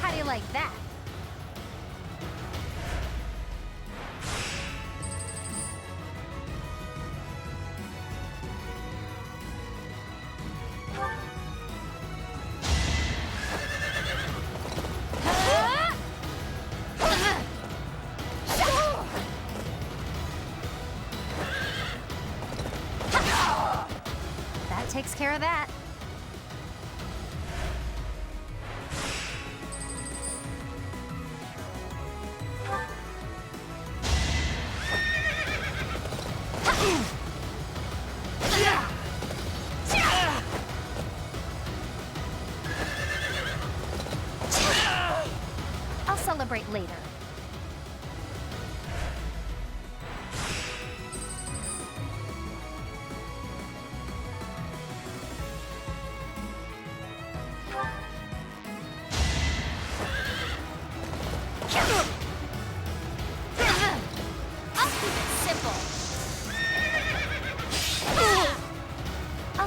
How do you like that? That takes care of that. I'll celebrate later.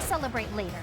celebrate later.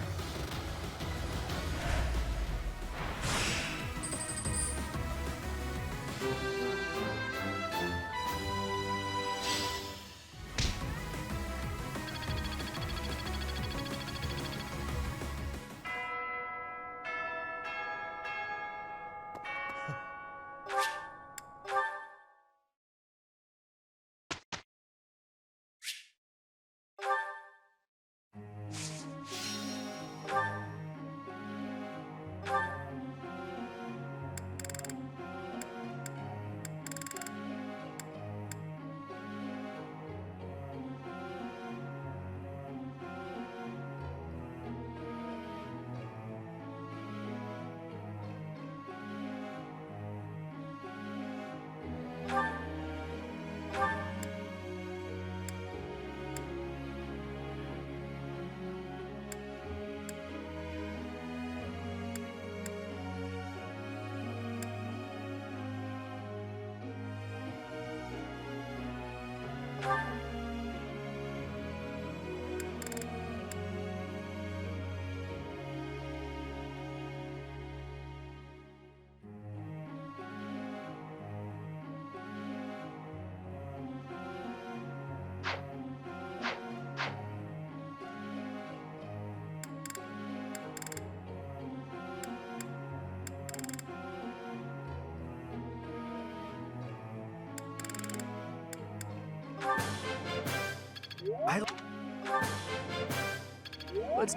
Let's.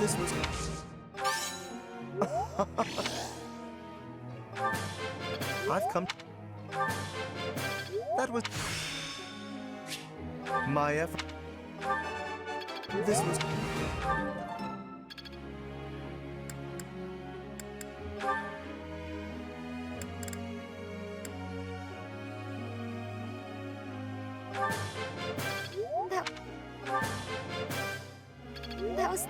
This was... I've come... That was... My effort... This was... That was...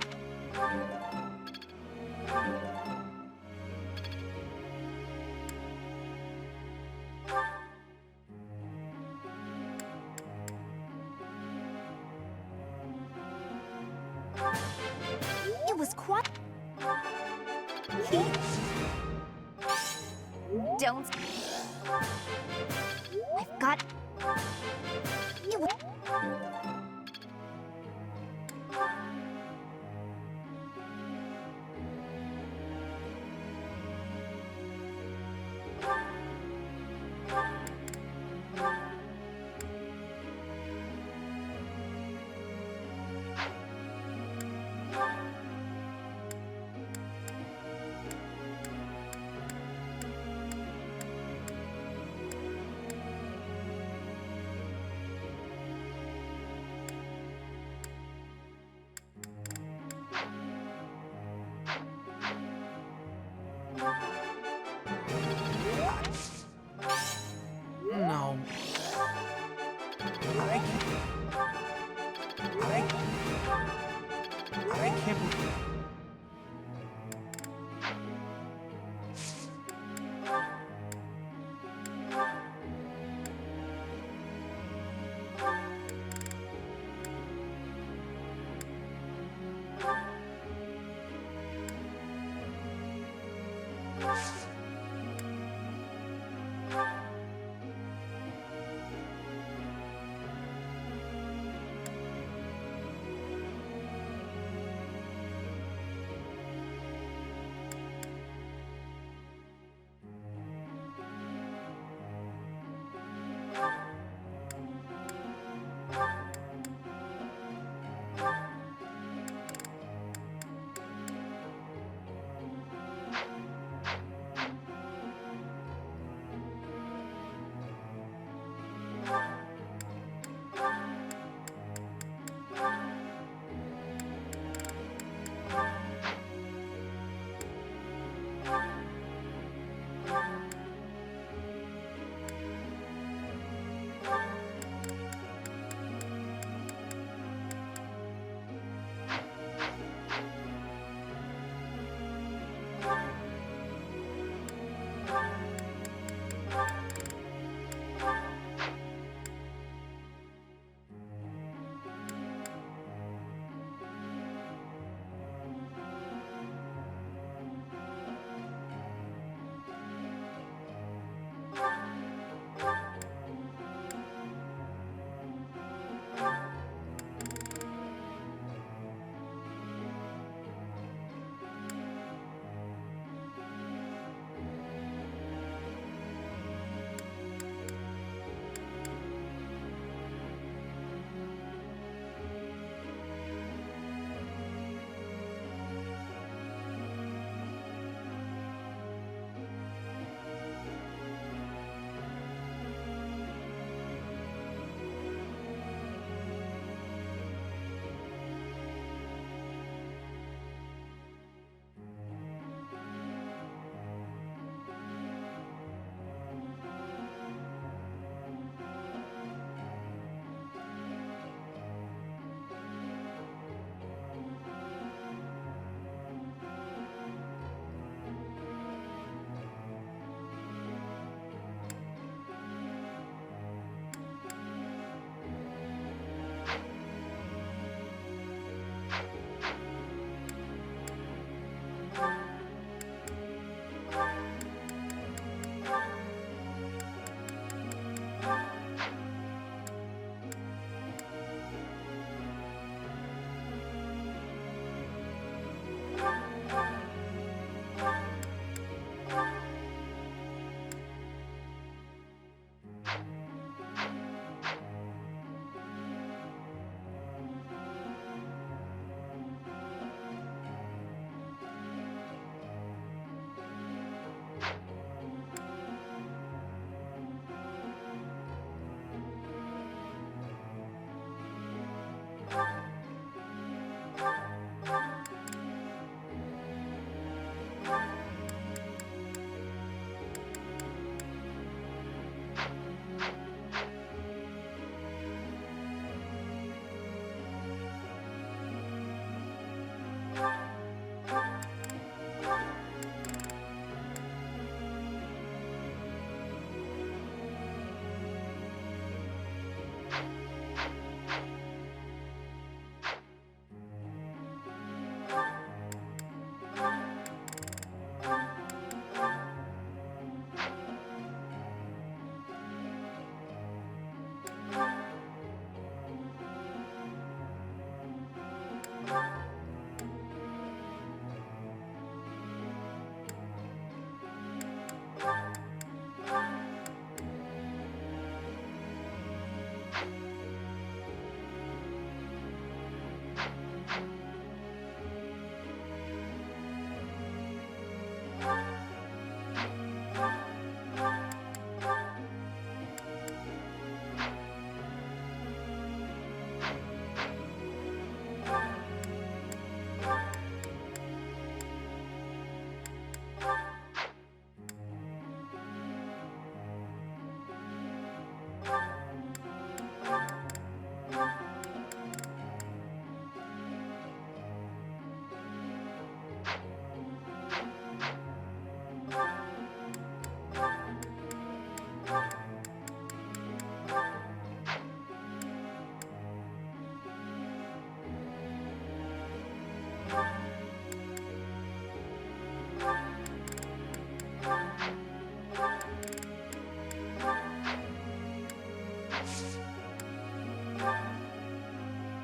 It was quite... Don't... I've got...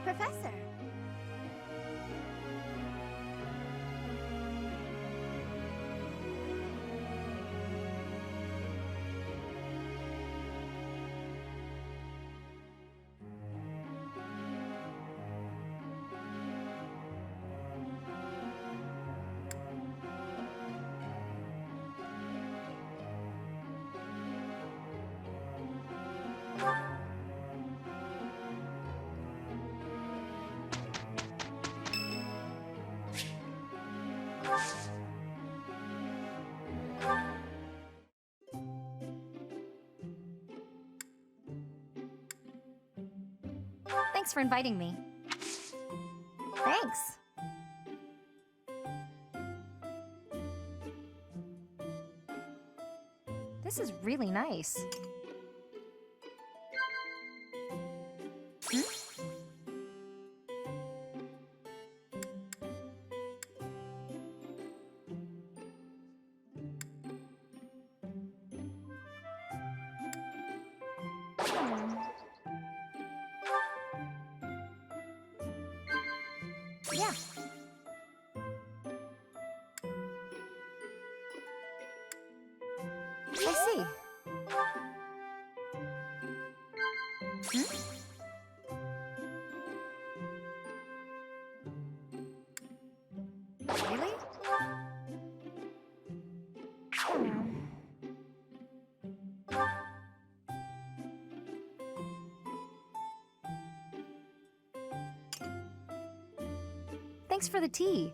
Professor. Thanks for inviting me. Thanks. This is really nice. Yeah. I see. Really? Thanks for the tea.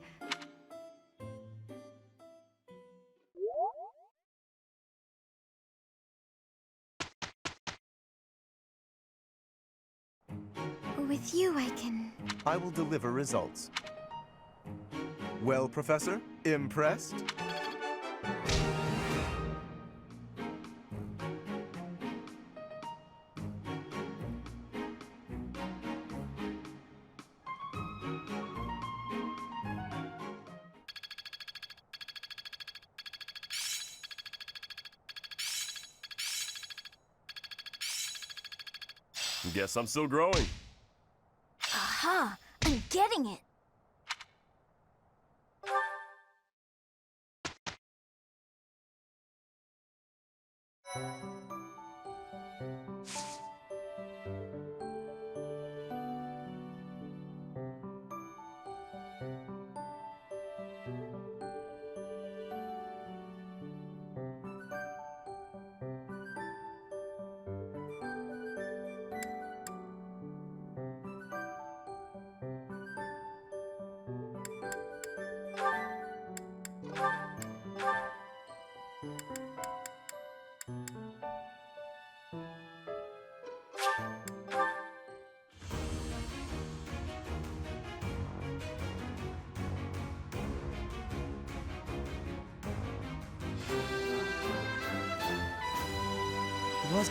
With you, I can... I will deliver results. Well, Professor, impressed? Guess I'm still growing. Aha! I'm getting it! Was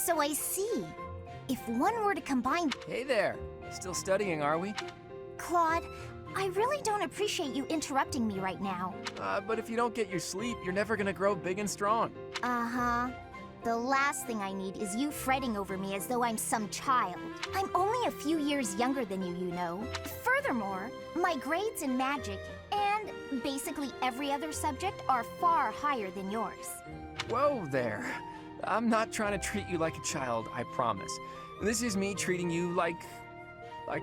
So I see. If one were to combine... Hey there. Still studying, are we? Claude, I really don't appreciate you interrupting me right now. But if you don't get your sleep, you're never gonna grow big and strong. Uh-huh. The last thing I need is you fretting over me as though I'm some child. I'm only a few years younger than you, you know. Furthermore, my grades in magic and basically every other subject are far higher than yours. Whoa there. I'm not trying to treat you like a child, I promise. This is me treating you like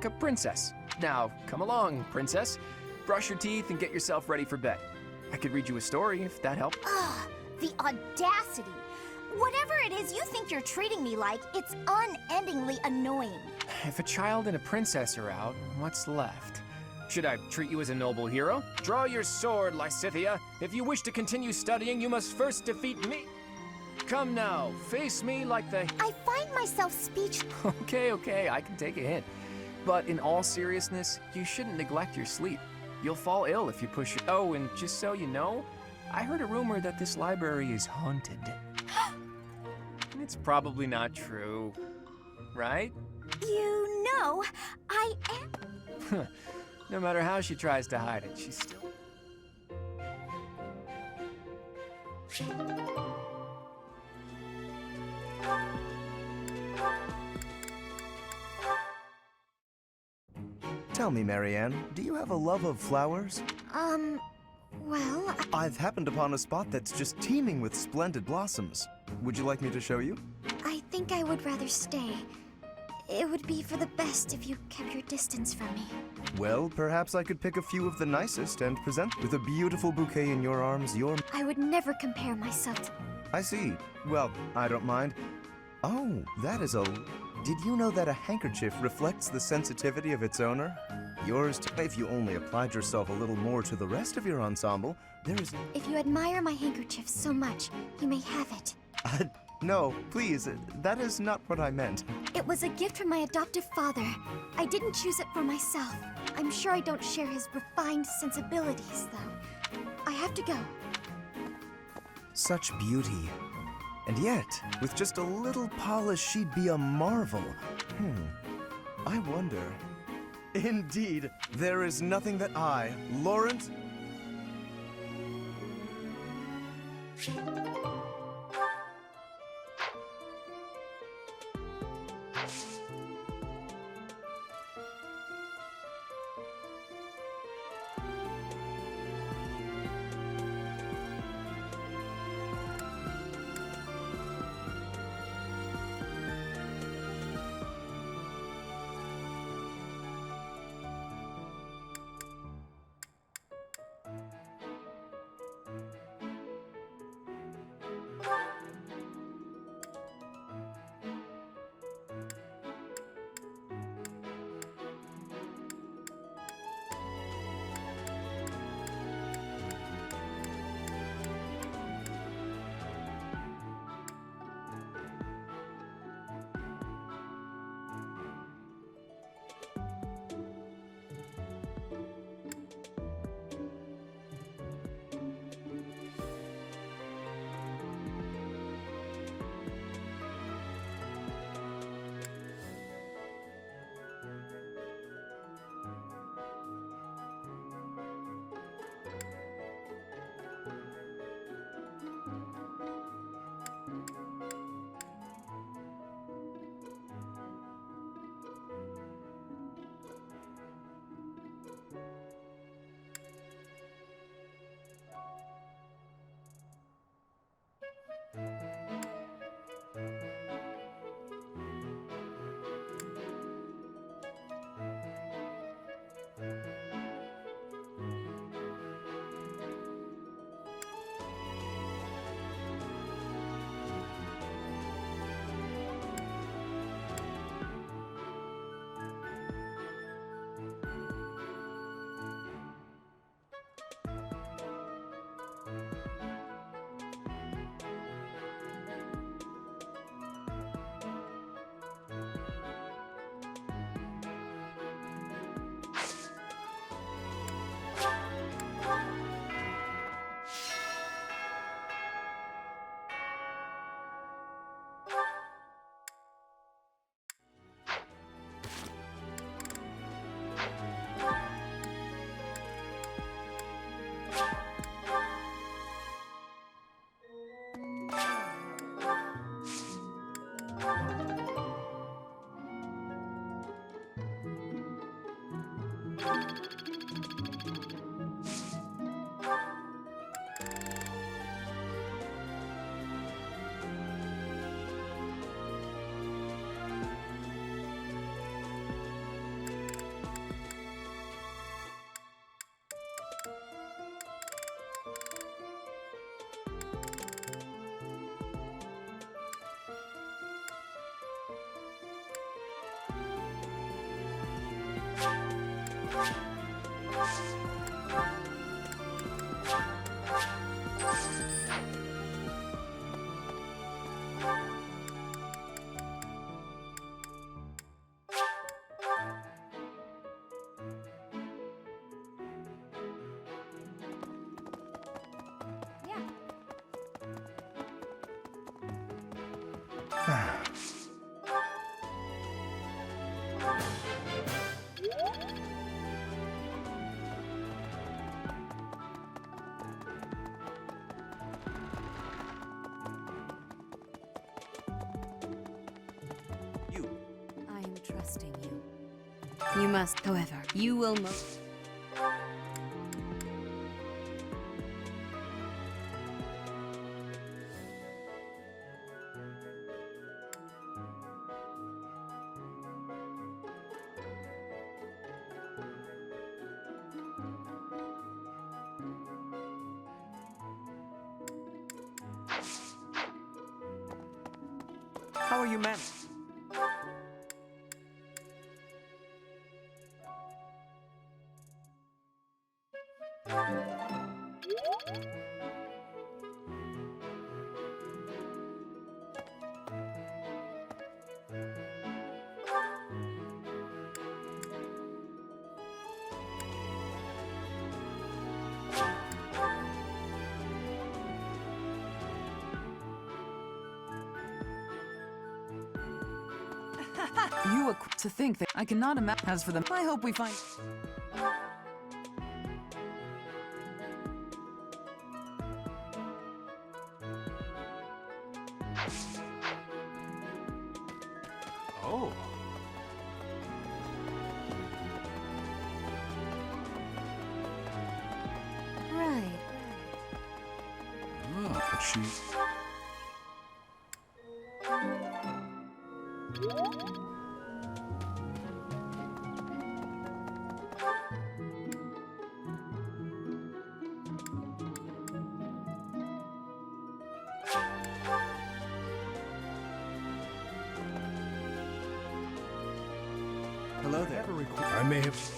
a princess. Now, come along, princess. Brush your teeth and get yourself ready for bed. I could read you a story if that helped. Ugh, the audacity. Whatever it is you think you're treating me like, it's unendingly annoying. If a child and a princess are out, what's left? Should I treat you as a noble hero? Draw your sword, Lysithea. If you wish to continue studying, you must first defeat me. Come now, face me like the... I find myself speechless. Okay, I can take a hint. But in all seriousness, you shouldn't neglect your sleep. You'll fall ill if you push it. Oh, and just so you know, I heard a rumor that this library is haunted. It's probably not true, right? You know, I am... No matter how she tries to hide it, she's still... Tell me, Marianne, do you have a love of flowers? Well... I've happened upon a spot that's just teeming with splendid blossoms. Would you like me to show you? I think I would rather stay. It would be for the best if you kept your distance from me. Well, perhaps I could pick a few of the nicest and present with a beautiful bouquet in your arms, I would never compare myself to... I see. Well, I don't mind. Oh, that is a... Did you know that a handkerchief reflects the sensitivity of its owner? Yours, if you only applied yourself a little more to the rest of your ensemble, there is... If you admire my handkerchief so much, you may have it. No, please, that is not what I meant. It was a gift from my adoptive father. I didn't choose it for myself. I'm sure I don't share his refined sensibilities, though. I have to go. Such beauty. And yet, with just a little polish, she'd be a marvel. I wonder... Indeed, there is nothing that I, Lawrence... I am trusting you. You must, however, you will most. How are you managing? To think that I cannot imagine. As for them, I hope we find. Oh. Right. Oh, but she... Hello there. I may have...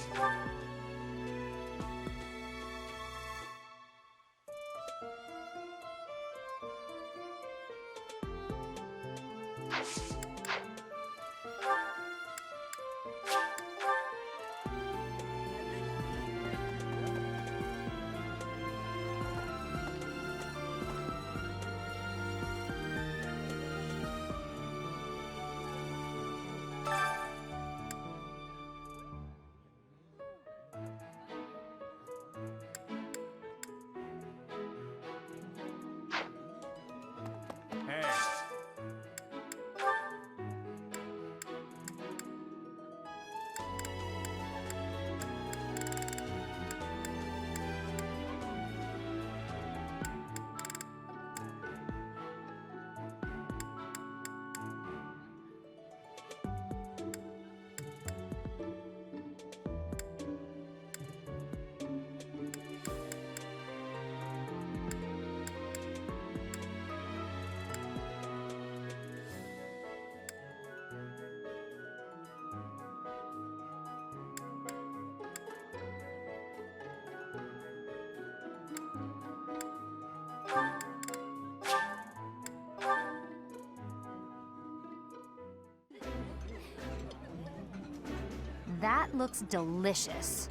That looks delicious.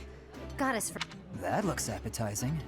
Goddess for. That looks appetizing.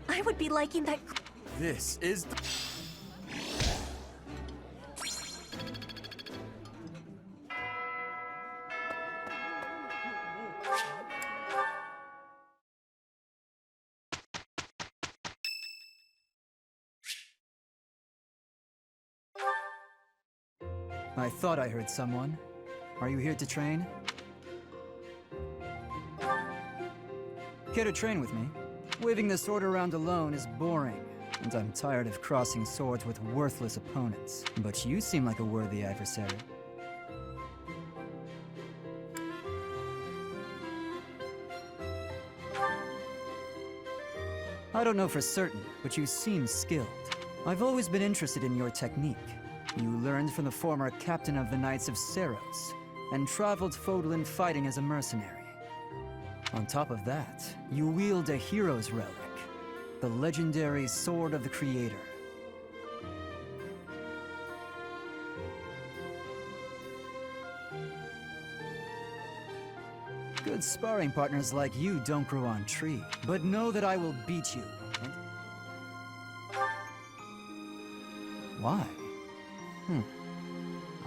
I would be liking that. This is the... I thought I heard someone. Are you here to train? Care to train with me? Waving the sword around alone is boring, and I'm tired of crossing swords with worthless opponents. But you seem like a worthy adversary. I don't know for certain, but you seem skilled. I've always been interested in your technique. You learned from the former captain of the Knights of Seros, and traveled Fodlan fighting as a mercenary. On top of that, you wield a hero's relic, the legendary Sword of the Creator. Good sparring partners like you don't grow on trees, but know that I will beat you. Why?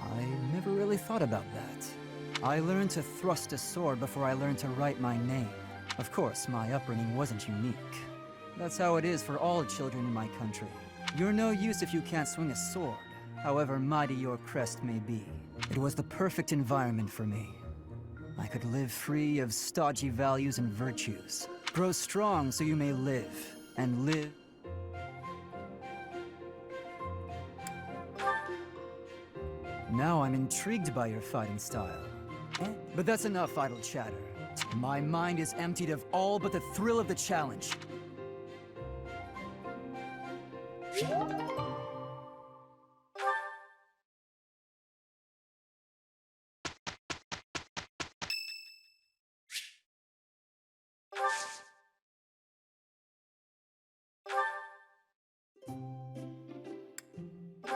I never really thought about that. I learned to thrust a sword before I learned to write my name. Of course, my upbringing wasn't unique. That's how it is for all children in my country. You're no use if you can't swing a sword, however mighty your crest may be. It was the perfect environment for me. I could live free of stodgy values and virtues. Grow strong so you may live, and live. Now I'm intrigued by your fighting style. But that's enough idle chatter. My mind is emptied of all but the thrill of the challenge.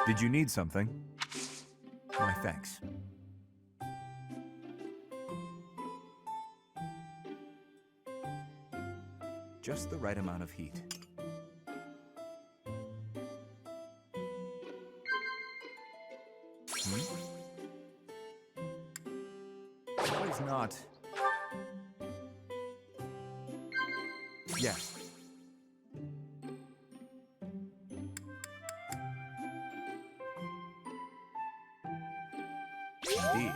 Did you need something? Why, thanks. Just the right amount of heat. That is not... Yes. Indeed.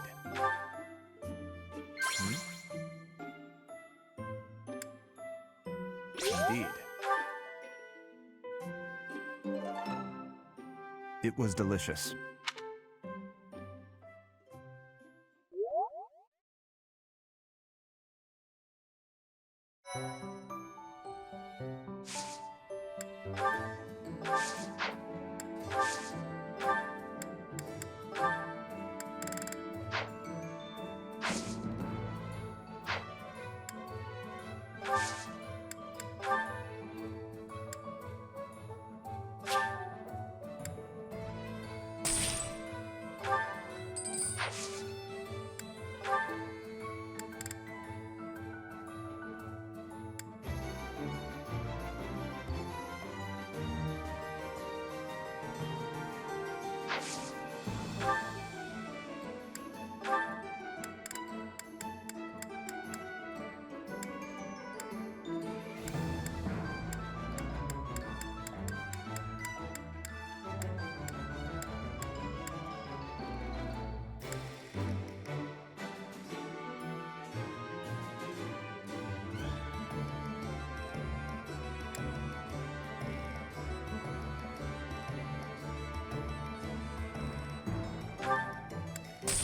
Indeed. It was delicious.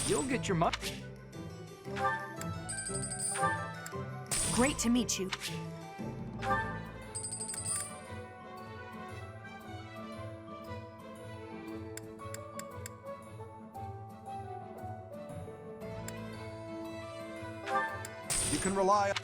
You'll get your money. Great to meet you. You can rely on...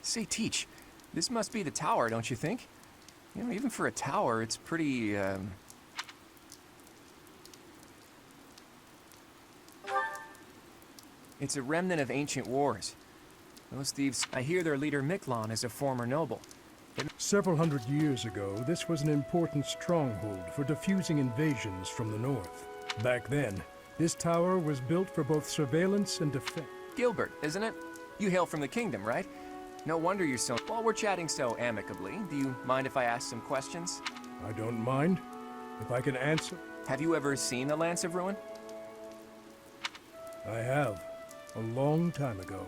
Say, Teach, this must be the tower, don't you think? You know, even for a tower, it's pretty, It's a remnant of ancient wars. Those thieves, I hear their leader Miklon is a former noble. Several hundred years ago, this was an important stronghold for diffusing invasions from the north. Back then, this tower was built for both surveillance and defense. Gilbert, isn't it? You hail from the kingdom, right? No wonder you're so... While we're chatting so amicably, do you mind if I ask some questions? I don't mind. If I can answer... Have you ever seen the Lance of Ruin? I have. A long time ago.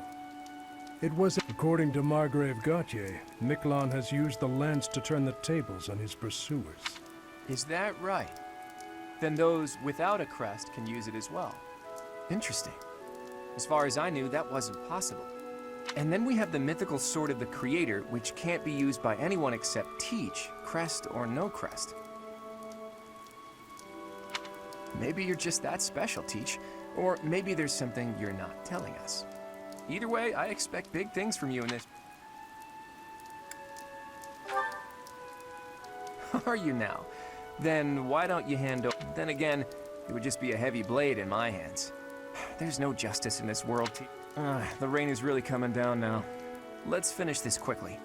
It was, according to Margrave Gautier, Miklon has used the lance to turn the tables on his pursuers. Is that right? Then those without a crest can use it as well. Interesting. As far as I knew, that wasn't possible. And then we have the mythical Sword of the Creator, which can't be used by anyone except Teach, crest or no crest. Maybe you're just that special, Teach. Or maybe there's something you're not telling us. Either way, I expect big things from you in this. Are you now? Then why don't you hand over? Then again, it would just be a heavy blade in my hands. There's no justice in this world, Teach. The rain is really coming down now. Let's finish this quickly.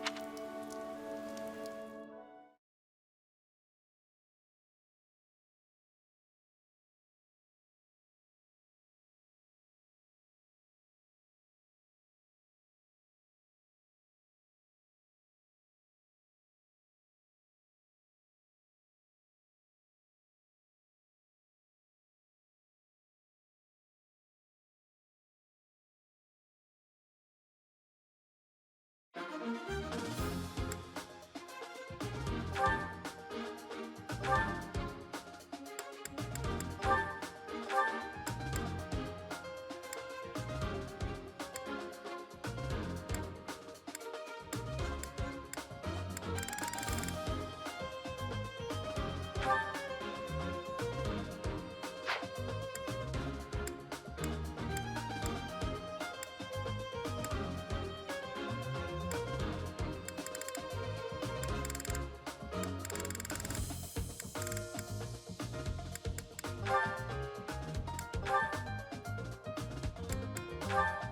Bye.